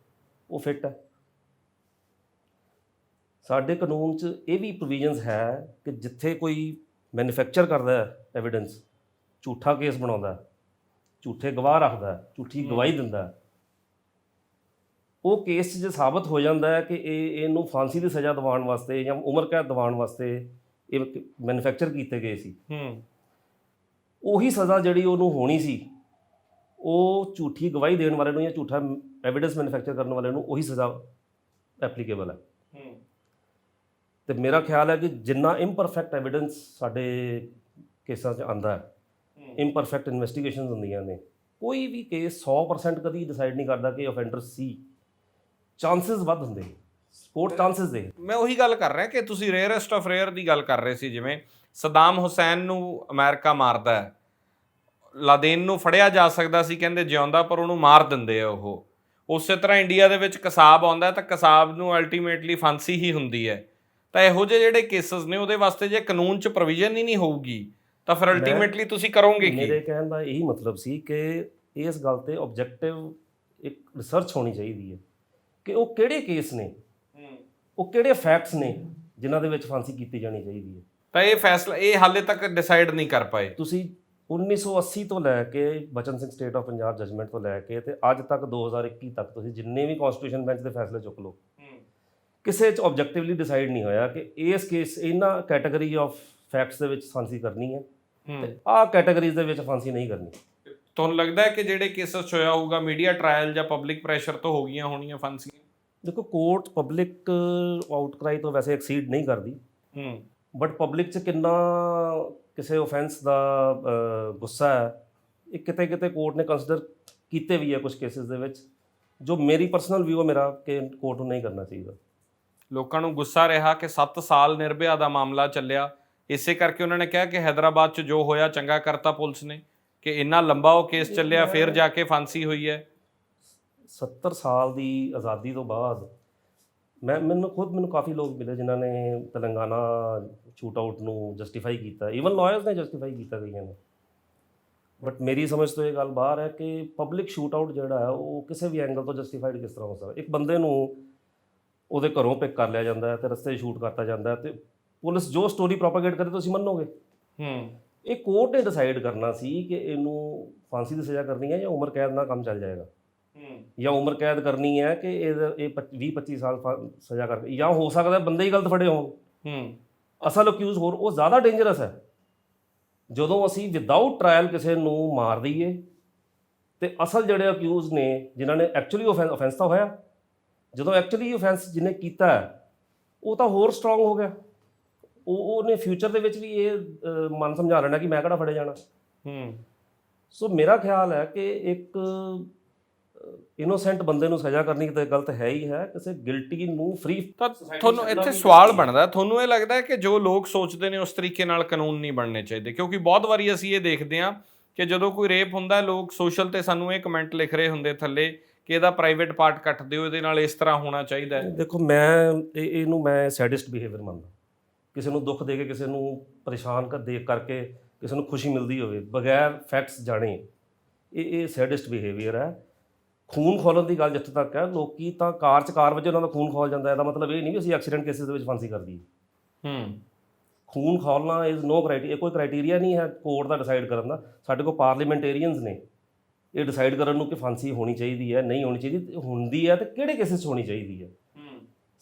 ਉਹ ਫਿੱਟ ਹੈ। ਸਾਡੇ ਕਾਨੂੰਨ 'ਚ ਇਹ ਵੀ ਪ੍ਰੋਵੀਜ਼ਨਸ ਹੈ ਕਿ ਜਿੱਥੇ ਕੋਈ ਮੈਨੂਫੈਕਚਰ ਕਰਦਾ ਹੈ ਐਵੀਡੈਂਸ, ਝੂਠਾ ਕੇਸ ਬਣਾਉਂਦਾ, ਝੂਠੇ ਗਵਾਹ ਰੱਖਦਾ, ਝੂਠੀ ਗਵਾਹੀ ਦਿੰਦਾ, ਉਹ ਕੇਸ 'ਚ ਜੇ ਸਾਬਤ ਹੋ ਜਾਂਦਾ ਹੈ ਕਿ ਇਹਨੂੰ ਫਾਂਸੀ ਦੀ ਸਜ਼ਾ ਦਿਵਾਉਣ ਵਾਸਤੇ ਜਾਂ ਉਮਰ ਕੈਦ ਦਿਵਾਉਣ ਵਾਸਤੇ ਇਹ ਮੈਨੂਫੈਕਚਰ ਕੀਤੇ ਗਏ ਸੀ, ਉਹੀ ਸਜ਼ਾ ਜਿਹੜੀ ਉਹਨੂੰ ਹੋਣੀ ਸੀ, ਉਹ ਝੂਠੀ ਗਵਾਹੀ ਦੇਣ ਵਾਲੇ ਨੂੰ ਜਾਂ ਝੂਠਾ ਐਵੀਡੈਂਸ ਮੈਨੂਫੈਕਚਰ ਕਰਨ ਵਾਲੇ ਨੂੰ ਉਹੀ ਸਜ਼ਾ ਐਪਲੀਕੇਬਲ ਹੈ। ਤੇ ਮੇਰਾ ਖਿਆਲ ਹੈ ਕਿ ਜਿੰਨਾ ਇੰਪਰਫੈਕਟ ਐਵੀਡੈਂਸ ਸਾਡੇ ਕੇਸਾਂ 'ਚ ਆਉਂਦਾ ਹੈ, ਇੰਪਰਫੈਕਟ ਇਨਵੈਸਟੀਗੇਸ਼ਨਸ ਹੁੰਦੀਆਂ ਨੇ, ਕੋਈ ਵੀ ਕੇਸ 100% ਕਦੀ ਡਿਸਾਈਡ ਨਹੀਂ ਕਰਦਾ ਕਿ ਅਫੈਂਡਰ ਸੀ। ਚਾਂਸਸ ਵੱਧ ਹੁੰਦੇ ਨੇ, ਕੋਰਟ ਚਾਂਸਸ ਦੇ। ਮੈਂ ਉਹੀ ਗੱਲ ਕਰ ਰਿਹਾ ਕਿ ਤੁਸੀਂ ਰੇਅਰੈਸਟ ਆਫ ਰੇਅਰ ਦੀ ਗੱਲ ਕਰ ਰਹੇ ਸੀ, ਜਿਵੇਂ ਸਦਾਮ ਹੁਸੈਨ ਨੂੰ ਅਮਰੀਕਾ ਮਾਰਦਾ ਹੈ, ਲਾਦੇਨ ਨੂੰ ਫੜਿਆ ਜਾ ਸਕਦਾ ਸੀ ਕਹਿੰਦੇ ਜਿਉਂਦਾ, ਪਰ ਉਹਨੂੰ ਮਾਰ ਦਿੰਦੇ ਆ ਉਹ। ਉਸੇ ਤਰ੍ਹਾਂ ਇੰਡੀਆ ਦੇ ਵਿੱਚ ਕਸਾਬ ਆਉਂਦਾ ਤਾਂ ਕਸਾਬ ਨੂੰ ਅਲਟੀਮੇਟਲੀ ਫਾਂਸੀ ਹੀ ਹੁੰਦੀ ਹੈ। ਤਾਂ ਇਹੋ ਜਿਹੇ ਜਿਹੜੇ ਕੇਸਸ ਨੇ ਉਹਦੇ ਵਾਸਤੇ ਜੇ ਕਾਨੂੰਨ 'ਚ ਪ੍ਰੋਵੀਜ਼ਨ ਹੀ ਨਹੀਂ ਹੋਊਗੀ ਤਾਂ ਫਿਰ ਅਲਟੀਮੇਟਲੀ ਤੁਸੀਂ ਕਰੋਗੇ ਕੀ? ਮੇਰੇ ਕਹਿਣ ਦਾ ਇਹੀ ਮਤਲਬ ਸੀ ਕਿ ਇਸ ਗੱਲ ਤੇ ਆਬਜੈਕਟਿਵ ਇੱਕ ਰਿਸਰਚ ਹੋਣੀ ਚਾਹੀਦੀ ਹੈ ਕਿ ਉਹ ਕਿਹੜੇ ਕੇਸ ਨੇ, ਉਹ ਕਿਹੜੇ ਫੈਕਟਸ ਨੇ ਜਿਨ੍ਹਾਂ ਦੇ ਵਿੱਚ ਫਾਂਸੀ ਕੀਤੀ ਜਾਣੀ ਚਾਹੀਦੀ ਹੈ। ਤਾਂ ਇਹ ਫੈਸਲਾ ਇਹ ਹਾਲੇ ਤੱਕ ਡਿਸਾਈਡ ਨਹੀਂ ਕਰ ਪਾਏ। ਤੁਸੀਂ 1980 ਤੋਂ ਲੈ ਕੇ Bachan Singh state of Punjab judgment ਤੋਂ ਲੈ ਕੇ ਤੇ ਅੱਜ ਤੱਕ 2021 ਤੱਕ ਤੁਸੀਂ ਜਿੰਨੇ ਵੀ ਕਨਸਟੀਟਿਊਸ਼ਨ ਬੈਂਚ ਦੇ ਫੈਸਲੇ ਚੁੱਕ ਲਓ, ਕਿਸੇ 'ਚ ਆਬਜੈਕਟਿਵਲੀ ਡਿਸਾਈਡ ਨਹੀਂ ਹੋਇਆ ਕਿ ਇਸ ਕੇਸ ਇਹਨਾਂ ਕੈਟਾਗਰੀ ਆਫ ਫੈਕਟਸ ਦੇ ਵਿੱਚ ਫਾਂਸੀ ਕਰਨੀ ਹੈ ਤੇ ਆਹ ਕੈਟਾਗਰੀਜ਼ ਦੇ ਵਿੱਚ ਫਾਂਸੀ ਨਹੀਂ ਕਰਨੀ। ਤੁਹਾਨੂੰ ਲੱਗਦਾ ਹੈ ਕਿ ਜਿਹੜੇ ਕੇਸਸ ਹੋਇਆ ਹੋਊਗਾ ਮੀਡੀਆ ਟ੍ਰਾਇਲ ਜਾਂ ਪਬਲਿਕ ਪ੍ਰੈਸ਼ਰ ਤੋਂ ਹੋ ਗਈਆਂ ਹੋਣੀਆਂ ਫਾਂਸੀਆਂ? ਦੇਖੋ, ਕੋਰਟ ਪਬਲਿਕ ਆਊਟਕ੍ਰਾਈ ਤੋਂ ਵੈਸੇ ਐਕਸੀਡ ਨਹੀਂ ਕਰਦੀ, ਬਟ ਪਬਲਿਕ 'ਚ ਕਿੰਨਾ ਕਿਸੇ ਓਫੈਂਸ ਦਾ ਗੁੱਸਾ ਹੈ, ਇਹ ਕਿਤੇ ਕਿਤੇ ਕੋਰਟ ਨੇ ਕੰਸੀਡਰ ਕੀਤੇ ਵੀ ਹੈ ਕੁਝ ਕੇਸਿਸ ਦੇ ਵਿੱਚ, ਜੋ ਮੇਰੀ ਪਰਸਨਲ ਵਿਊ ਹੈ ਮੇਰਾ ਕਿ ਕੋਰਟ ਨੂੰ ਨਹੀਂ ਕਰਨਾ ਚਾਹੀਦਾ। ਲੋਕਾਂ ਨੂੰ ਗੁੱਸਾ ਰਿਹਾ ਕਿ 7 ਸਾਲ ਨਿਰਭਇਆ ਦਾ ਮਾਮਲਾ ਚੱਲਿਆ, ਇਸੇ ਕਰਕੇ ਉਹਨਾਂ ਨੇ ਕਿਹਾ ਕਿ ਹੈਦਰਾਬਾਦ 'ਚ ਜੋ ਹੋਇਆ ਚੰਗਾ ਕਰਤਾ ਪੁਲਿਸ ਨੇ ਕਿ ਇੰਨਾ ਲੰਬਾ ਉਹ ਕੇਸ ਚੱਲਿਆ, ਫਿਰ ਜਾ ਕੇ ਫਾਂਸੀ ਹੋਈ ਹੈ। 70 ਸਾਲ ਦੀ ਆਜ਼ਾਦੀ ਤੋਂ ਬਾਅਦ ਮੈਨੂੰ ਕਾਫੀ ਲੋਕ ਮਿਲੇ ਜਿਨ੍ਹਾਂ ਨੇ ਤੇਲੰਗਾਨਾ ਸ਼ੂਟ ਆਊਟ ਨੂੰ ਜਸਟੀਫਾਈ ਕੀਤਾ, ਈਵਨ ਲਾਇਰਸ ਨੇ ਜਸਟੀਫਾਈ ਕੀਤਾ ਗਈਆਂ ਨੇ, ਬਟ ਮੇਰੀ ਸਮਝ ਤੋਂ ਇਹ ਗੱਲ ਬਾਹਰ ਹੈ ਕਿ ਪਬਲਿਕ ਸ਼ੂਟ ਆਊਟ ਜਿਹੜਾ ਹੈ ਉਹ ਕਿਸੇ ਵੀ ਐਂਗਲ ਤੋਂ ਜਸਟੀਫਾਈਡ ਕਿਸ ਤਰ੍ਹਾਂ ਹੋ ਸਕਦਾ। ਇੱਕ ਬੰਦੇ ਨੂੰ ਉਹਦੇ ਘਰੋਂ ਪਿਕ ਕਰ ਲਿਆ ਜਾਂਦਾ ਹੈ ਤੇ ਰਸਤੇ 'ਚ ਸ਼ੂਟ ਕਰਤਾ ਜਾਂਦਾ ਤੇ ਪੁਲਿਸ ਜੋ ਸਟੋਰੀ ਪ੍ਰੋਪਾਗੇਟ ਕਰੇ ਤੁਸੀਂ ਮੰਨੋਗੇ? ਇਹ ਕੋਰਟ ਨੇ ਡਿਸਾਈਡ ਕਰਨਾ ਸੀ ਕਿ ਇਹਨੂੰ ਫਾਂਸੀ ਦੀ ਸਜ਼ਾ ਕਰਨੀ ਹੈ ਜਾਂ ਉਮਰ ਕੈਦ ਨਾਲ ਕੰਮ ਚੱਲ ਜਾਏਗਾ, ਜਾਂ ਉਮਰ ਕੈਦ ਕਰਨੀ ਹੈ ਕਿ ਇਹ 20-25 ਸਾਲ ਸਜ਼ਾ ਕਰਕੇ, ਜਾਂ ਹੋ ਸਕਦਾ ਬੰਦੇ ਹੀ ਗਲਤ ਫੜੇ ਹੋਣ, ਅਸਲ ਅਕਿਊਜ਼ ਹੋਰ, ਉਹ ਜ਼ਿਆਦਾ ਡੇਂਜਰਸ ਹੈ। ਜਦੋਂ ਅਸੀਂ ਵਿਦਆਊਟ ਟਰਾਇਲ ਕਿਸੇ ਨੂੰ ਮਾਰ ਦਈਏ ਤੇ ਅਸਲ ਜਿਹੜੇ ਅਕਿਊਜ਼ ਨੇ ਜਿਨ੍ਹਾਂ ਨੇ ਐਕਚੁਅਲੀ offense ਤਾਂ ਹੋਇਆ, ਜਦੋਂ ਐਕਚੁਅਲੀ offense ਜਿਹਨੇ ਕੀਤਾ ਉਹ ਤਾਂ ਹੋਰ ਸਟਰੋਂਗ ਹੋ ਗਿਆ, ਉਹਨੇ ਫਿਊਚਰ ਦੇ ਵਿੱਚ ਵੀ ਇਹ ਮਨ ਸਮਝਾ ਲੈਣਾ ਕਿ ਮੈਂ ਕਿਹੜਾ ਫੜੇ ਜਾਣਾ। ਸੋ ਮੇਰਾ ਖਿਆਲ ਹੈ ਕਿ ਇੱਕ ਇਨੋਸੈਂਟ ਬੰਦੇ ਨੂੰ ਸਜ਼ਾ ਕਰਨੀ ਤਾਂ ਗਲਤ ਹੈ ਹੀ ਹੈ, ਕਿਸੇ ਗਿਲਟੀ ਨੂੰ ਫ੍ਰੀ। ਤਾਂ ਤੁਹਾਨੂੰ ਇੱਥੇ ਸਵਾਲ ਬਣਦਾ, ਤੁਹਾਨੂੰ ਇਹ ਲੱਗਦਾ ਹੈ ਕਿ ਜੋ ਲੋਕ ਸੋਚਦੇ ਨੇ ਉਸ ਤਰੀਕੇ ਨਾਲ ਕਾਨੂੰਨ ਨਹੀਂ ਬਣਨੇ ਚਾਹੀਦੇ? ਕਿਉਂਕਿ ਬਹੁਤ ਵਾਰੀ ਅਸੀਂ ਇਹ ਦੇਖਦੇ ਹਾਂ ਕਿ ਜਦੋਂ ਕੋਈ ਰੇਪ ਹੁੰਦਾ, ਲੋਕ ਸੋਸ਼ਲ ਤੇ ਸਾਨੂੰ ਇਹ ਕਮੈਂਟ ਲਿਖ ਰਹੇ ਹੁੰਦੇ ਥੱਲੇ ਕਿ ਇਹਦਾ ਪ੍ਰਾਈਵੇਟ ਪਾਰਟ ਕੱਟ ਦਿਓ, ਇਹਦੇ ਨਾਲ ਇਸ ਤਰ੍ਹਾਂ ਹੋਣਾ ਚਾਹੀਦਾ ਹੈ। ਦੇਖੋ, ਇਹਨੂੰ ਮੈਂ ਸੈਡਿਸਟ ਬਿਹੇਵੀਅਰ ਮੰਨਦਾ। ਕਿਸੇ ਨੂੰ ਦੁੱਖ ਦੇ ਕੇ, ਕਿਸੇ ਨੂੰ ਪਰੇਸ਼ਾਨ ਦੇਖ ਕਰਕੇ ਕਿਸੇ ਨੂੰ ਖੁਸ਼ੀ ਮਿਲਦੀ ਹੋਵੇ ਬਗੈਰ ਫੈਕਟਸ ਜਾਣੇ, ਇਹ ਸੈਡਿਸਟ ਬਿਹੇਵੀਅਰ ਹੈ। ਖੂਨ ਖੋਲਣ ਦੀ ਗੱਲ ਜਿੱਥੇ ਤੱਕ ਹੈ, ਲੋਕੀ ਤਾਂ ਕਾਰ ਵਜੇ ਉਹਨਾਂ ਦਾ ਖੂਨ ਖੋਲ ਜਾਂਦਾ, ਇਹਦਾ ਮਤਲਬ ਇਹ ਨਹੀਂ ਵੀ ਅਸੀਂ ਐਕਸੀਡੈਂਟ ਕੇਸਿਸ ਦੇ ਵਿੱਚ ਫਾਂਸੀ ਕਰ ਦਈਏ। ਖੂਨ ਖੋਲਣਾ ਇਜ਼ ਨੋ ਕ੍ਰਾਈਟੀਰੀਆ, ਕੋਈ ਕ੍ਰਾਈਟੀਰੀਆ ਨਹੀਂ ਹੈ ਕੋਰਟ ਦਾ ਡਿਸਾਈਡ ਕਰਨ ਦਾ। ਸਾਡੇ ਕੋਲ ਪਾਰਲੀਮੈਂਟੇਰੀਅਨਸ ਨੇ ਇਹ ਡਿਸਾਈਡ ਕਰਨ ਨੂੰ ਕਿ ਫਾਂਸੀ ਹੋਣੀ ਚਾਹੀਦੀ ਹੈ, ਨਹੀਂ ਹੋਣੀ ਚਾਹੀਦੀ, ਹੁੰਦੀ ਹੈ ਤੇ ਕਿਹੜੇ ਕੇਸਿਸ 'ਚ ਹੋਣੀ ਚਾਹੀਦੀ ਹੈ।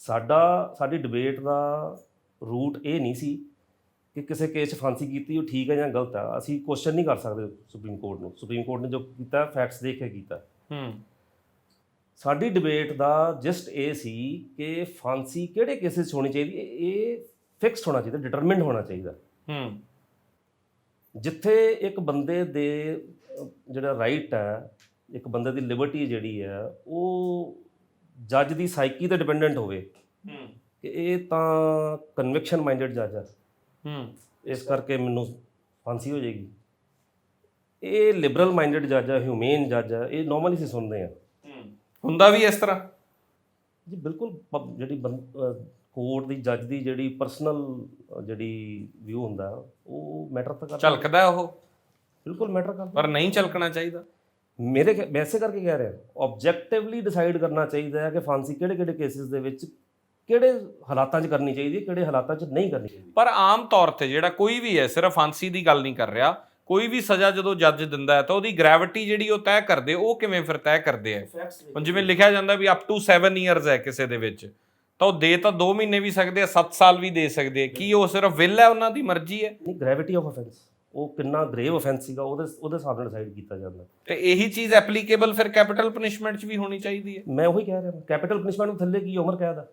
ਸਾਡੀ ਡਿਬੇਟ ਦਾ ਰੂਟ ਇਹ ਨਹੀਂ ਸੀ ਕਿ ਕਿਸੇ ਕੇਸ 'ਚ ਫਾਂਸੀ ਕੀਤੀ ਉਹ ਠੀਕ ਹੈ ਜਾਂ ਗਲਤ ਹੈ। ਅਸੀਂ ਕੁਐਸਚਨ ਨਹੀਂ ਕਰ ਸਕਦੇ ਸੁਪਰੀਮ ਕੋਰਟ ਨੂੰ। ਸੁਪਰੀਮ ਕੋਰਟ ਨੇ ਜੋ ਕੀਤਾ ਫੈਕਟਸ ਦੇਖ ਕੇ ਕੀਤਾ। ਸਾਡੀ ਡਿਬੇਟ ਦਾ ਜਸਟ ਇਹ ਸੀ ਕਿ ਫਾਂਸੀ ਕਿਹੜੇ ਕੇਸਿਸ 'ਚ ਹੋਣੀ ਚਾਹੀਦੀ, ਇਹ ਫਿਕਸਡ ਹੋਣਾ ਚਾਹੀਦਾ, ਡਿਟਰਮਿਨਡ ਹੋਣਾ ਚਾਹੀਦਾ। ਜਿੱਥੇ ਇੱਕ ਬੰਦੇ ਦੇ ਜਿਹੜਾ ਰਾਈਟ ਹੈ, ਇੱਕ ਬੰਦੇ ਦੀ ਲਿਬਰਟੀ ਜਿਹੜੀ ਹੈ, ਉਹ ਜੱਜ ਦੀ ਸਾਈਕੀ ਤੇ ਡਿਪੈਂਡੈਂਟ ਹੋਵੇ ਕਿ ਇਹ ਤਾਂ ਕਨਵਿਕਸ਼ਨ ਮਾਈਂਡਡ ਜੱਜ ਹੈ, ਇਸ ਕਰਕੇ ਮੈਨੂੰ ਫਾਂਸੀ ਹੋ ਜਾਏਗੀ। ਇਹ ਲਿਬਰਲ ਮਾਈਂਡਡ ਜੱਜ ਹੈ, ਹਿਊਮੇਨ ਜੱਜ ਹੈ, ਇਹ ਨੋਰਮਲੀ ਅਸੀਂ ਸੁਣਦੇ ਹਾਂ। ਹੁੰਦਾ ਵੀ ਇਸ ਤਰ੍ਹਾਂ ਜੀ ਬਿਲਕੁਲ। ਜਿਹੜੀ ਕੋਰਟ ਦੀ ਜੱਜ ਦੀ ਜਿਹੜੀ ਪਰਸਨਲ ਜਿਹੜੀ ਵਿਊ ਹੁੰਦਾ ਉਹ ਮੈਟਰ ਤਾਂ ਕਰਦਾ, ਝਲਕਦਾ ਉਹ, ਬਿਲਕੁਲ ਮੈਟਰ ਕਰਦਾ। ਪਰ ਨਹੀਂ ਝਲਕਣਾ ਚਾਹੀਦਾ। ਵੈਸੇ ਕਰਕੇ ਕਹਿ ਰਿਹਾ, ਆਬਜੈਕਟਿਵਲੀ ਡਿਸਾਈਡ ਕਰਨਾ ਚਾਹੀਦਾ ਹੈ ਕਿ ਫਾਂਸੀ ਕਿਹੜੇ ਕਿਹੜੇ ਕੇਸਿਸ ਦੇ ਵਿੱਚ ਕਿਹੜੇ ਹਾਲਾਤਾਂ 'ਚ ਕਰਨੀ ਚਾਹੀਦੀ ਹੈ, ਕਿਹੜੇ ਹਾਲਾਤਾਂ 'ਚ ਨਹੀਂ ਕਰਨੀ ਚਾਹੀਦੀ। ਪਰ ਆਮ ਤੌਰ ਤੇ ਜਿਹੜਾ ਕੋਈ ਵੀ ਹੈ, ਸਿਰਫ ਫਾਂਸੀ ਦੀ ਗੱਲ ਨਹੀਂ ਕਰ ਰਿਹਾ, ਕੋਈ ਵੀ ਸਜ਼ਾ ਜਦੋਂ ਜੱਜ ਦਿੰਦਾ ਹੈ ਤਾਂ ਉਹਦੀ ਗ੍ਰੈਵਿਟੀ ਜਿਹੜੀ ਉਹ ਤੈਅ ਕਰਦੇ, ਉਹ ਕਿਵੇਂ ਫਿਰ ਤੈਅ ਕਰਦੇ ਆ? ਹੁਣ ਜਿਵੇਂ ਲਿਖਿਆ ਜਾਂਦਾ ਵੀ ਅਪ ਟੂ 7 ਇਅਰਸ ਹੈ ਕਿਸੇ ਦੇ ਵਿੱਚ, ਤਾਂ ਉਹ ਦੇ ਤਾਂ 2 ਮਹੀਨੇ ਵੀ ਸਕਦੇ ਆ, 7 ਸਾਲ ਵੀ ਦੇ ਸਕਦੇ ਆ। ਕੀ ਉਹ ਸਿਰਫ ਵਿਲ ਹੈ, ਉਹਨਾਂ ਦੀ ਮਰਜ਼ੀ ਹੈ? ਨਹੀਂ, ਗ੍ਰੈਵਿਟੀ ਆਫ ਅਫੈਂਸ, ਉਹ ਕਿੰਨਾ ਗ੍ਰੇਵ ਅਫੈਂਸ ਸੀਗਾ ਉਹਦੇ ਹਿਸਾਬ ਨਾਲ ਡਿਸਾਈਡ ਕੀਤਾ ਜਾਂਦਾ। ਤੇ ਇਹੀ ਚੀਜ਼ ਐਪਲੀਕੇਬਲ ਫਿਰ ਕੈਪੀਟਲ ਪਨਿਸ਼ਮੈਂਟ 'ਚ ਵੀ ਹੋਣੀ ਚਾਹੀਦੀ ਹੈ। ਮੈਂ ਉਹੀ ਕਹਿ ਰਿਹਾ, ਕੈਪੀਟਲ ਪਨਿਸ਼ਮੈਂਟ ਨੂੰ ਥੱਲੇ ਕੀ ਉਮਰ ਕੈਦ ਹੈ,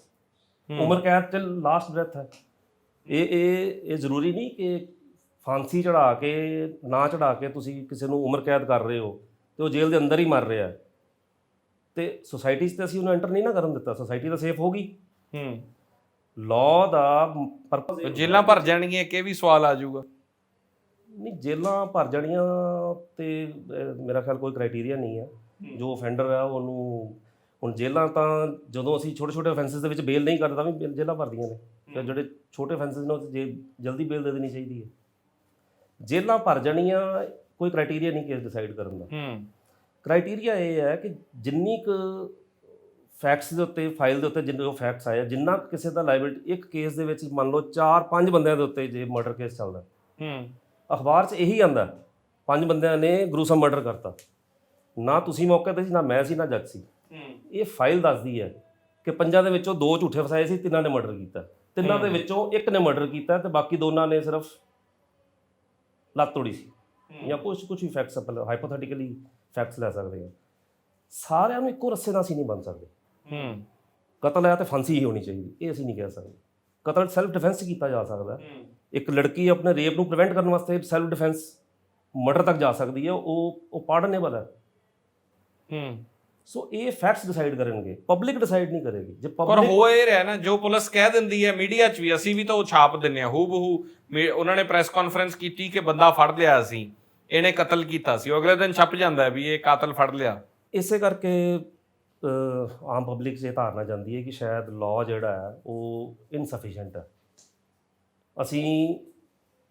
ਉਮਰ ਕੈਦ ਤੇ ਲਾਸਟ ਬ੍ਰੈਥ ਹੈ। ਇਹ ਜ਼ਰੂਰੀ ਨਹੀਂ ਕਿ ਫਾਂਸੀ ਚੜਾ ਕੇ ਨਾ ਚੜਾ ਕੇ ਤੁਸੀਂ ਕਿਸੇ ਨੂੰ ਉਮਰ ਕੈਦ ਕਰ ਰਹੇ ਹੋ ਤੇ ਉਹ ਜੇਲ੍ਹ ਦੇ ਅੰਦਰ ਹੀ ਮਰ ਰਿਹਾ ਤੇ ਸੋਸਾਇਟੀ 'ਚ ਤੇ ਅਸੀਂ ਉਹਨੂੰ ਐਂਟਰ ਨਹੀਂ ਨਾ ਕਰਨ ਦਿੱਤਾ, ਸੋਸਾਇਟੀ ਤਾਂ ਸੇਫ ਹੋ ਗਈ। ਲਾਅ ਦਾ ਪਰਪਸ ਜੇਲਾਂ ਭਰ ਜਾਣਗੀਆਂ, ਕਿ ਵੀ ਸਵਾਲ ਆ ਜਾਊਗਾ। ਨਹੀਂ, ਜੇਲਾਂ ਭਰ ਜਾਣੀਆਂ ਤੇ ਮੇਰਾ ਖਿਆਲ ਕੋਈ ਕ੍ਰਾਈਟੇਰੀਆ ਨਹੀਂ ਹੈ। ਜੋ ਅਫੈਂਡਰ ਹੈ ਉਹਨੂੰ, ਹੁਣ ਜੇਲਾਂ ਤਾਂ ਜਦੋਂ ਅਸੀਂ ਛੋਟੇ ਛੋਟੇ ਅਫੈਂਸਿਸ ਦੇ ਵਿੱਚ ਬੇਲ ਨਹੀਂ ਕਰਦੇ ਤਾਂ ਵੀ ਜੇਲਾਂ ਭਰਦੀਆਂ ਨੇ, ਤੇ ਜਿਹੜੇ ਛੋਟੇ ਅਫੈਂਸਿਸ ਨੇ ਉਹ ਜਲਦੀ ਬੇਲ ਦੇ ਦੇਣੀ ਚਾਹੀਦੀ ਹੈ। ਜੇਲਾਂ ਭਰ ਜਾਣੀਆਂ ਕੋਈ ਕ੍ਰਾਈਟੇਰੀਆ ਨਹੀਂ ਕੇਸ ਡਿਸਾਈਡ ਕਰਨ ਦਾ। ਕ੍ਰਾਈਟੇਰੀਆ ਇਹ ਹੈ ਕਿ ਜਿੰਨੀ ਕੁ ਫੈਕਟਸ ਦੇ ਉੱਤੇ, ਫਾਈਲ ਦੇ ਉੱਤੇ ਜਿੰਨੇ ਉਹ ਫੈਕਟਸ ਆਏ, ਜਿੰਨਾ ਕਿਸੇ ਦਾ ਲਾਇਬਿਲਿਟੀ ਇੱਕ ਕੇਸ ਦੇ ਵਿੱਚ ਮੰਨ ਲਓ 4-5 ਬੰਦਿਆਂ ਦੇ ਉੱਤੇ ਜੇ ਮਰਡਰ ਕੇਸ ਚੱਲਦਾ, ਅਖਬਾਰ 'ਚ ਇਹੀ ਆਉਂਦਾ 5 ਬੰਦਿਆਂ ਨੇ ਗਰੂਸਮ ਮਰਡਰ ਕਰਤਾ, ਨਾ ਤੁਸੀਂ ਮੌਕੇ ਤੇ ਸੀ, ਨਾ ਮੈਂ ਸੀ, ਨਾ ਜੱਜ ਸੀ। ਇਹ ਫਾਈਲ ਦੱਸਦੀ ਹੈ ਕਿ 5 ਦੇ ਵਿੱਚੋਂ 2 ਝੂਠੇ ਫਸਾਏ ਸੀ, 3 ਨੇ ਮਰਡਰ ਕੀਤਾ, 3 ਦੇ ਵਿੱਚੋਂ 1 ਨੇ ਮਰਡਰ ਕੀਤਾ ਤੇ ਬਾਕੀ ਦੋਨਾਂ ਨੇ ਸਿਰਫ ਲੱਤ ਤੋੜੀ ਸੀ, ਜਾਂ ਕੁਝ ਵੀ ਫੈਕਟਸ ਆਪਾਂ ਹਾਈਪੋਥੈਟੀਕਲੀ ਫੈਕਟਸ ਲੈ ਸਕਦੇ ਹਾਂ। ਸਾਰਿਆਂ ਨੂੰ ਇੱਕੋ ਰੱਸੇ ਨਾਲ ਅਸੀਂ ਨਹੀਂ ਬਣ ਸਕਦੇ। ਕਤਲ ਹੈ ਤੇ ਫਾਂਸੀ ਹੀ ਹੋਣੀ ਚਾਹੀਦੀ, ਇਹ ਅਸੀਂ ਨਹੀਂ ਕਹਿ ਸਕਦੇ। ਕਤਲ ਸੈਲਫ ਡਿਫੈਂਸ ਕੀਤਾ ਜਾ ਸਕਦਾ। ਇੱਕ ਲੜਕੀ ਆਪਣੇ ਰੇਪ ਨੂੰ ਪ੍ਰੀਵੈਂਟ ਕਰਨ ਵਾਸਤੇ ਸੈਲਫ ਡਿਫੈਂਸ ਮਰਡਰ ਤੱਕ ਜਾ ਸਕਦੀ ਹੈ, ਉਹ ਪਾਰਡਨੇਬਲ ਹੈ। ਸੋ ਇਹ ਫੈਕਟਸ ਡਿਸਾਈਡ ਕਰਨਗੇ, ਪਬਲਿਕ ਡਿਸਾਈਡ ਨਹੀਂ ਕਰੇਗੀ। ਜੇ ਪਰ ਹੋ ਇਹ ਰਿਹਾ ਨਾ, ਜੋ ਪੁਲਿਸ ਕਹਿ ਦਿੰਦੀ ਹੈ ਮੀਡੀਆ 'ਚ ਵੀ, ਅਸੀਂ ਵੀ ਤਾਂ ਉਹ ਛਾਪ ਦਿੰਦੇ ਹਾਂ ਹੂ ਬਹੂ। ਉਹਨਾਂ ਨੇ ਪ੍ਰੈਸ ਕਾਨਫਰੰਸ ਕੀਤੀ ਕਿ ਬੰਦਾ ਫੜ ਲਿਆ ਸੀ, ਇਹਨੇ ਕਤਲ ਕੀਤਾ ਸੀ, ਉਹ ਅਗਲੇ ਦਿਨ ਛਪ ਜਾਂਦਾ ਵੀ ਇਹ ਕਾਤਲ ਫੜ ਲਿਆ। ਇਸੇ ਕਰਕੇ ਆਮ ਪਬਲਿਕ 'ਚ ਇਹ ਧਾਰਨਾ ਜਾਂਦੀ ਹੈ ਕਿ ਸ਼ਾਇਦ ਲਾਅ ਜਿਹੜਾ ਹੈ ਉਹ ਇਨਸਫੀਸ਼ੀਐਂਟ ਹੈ।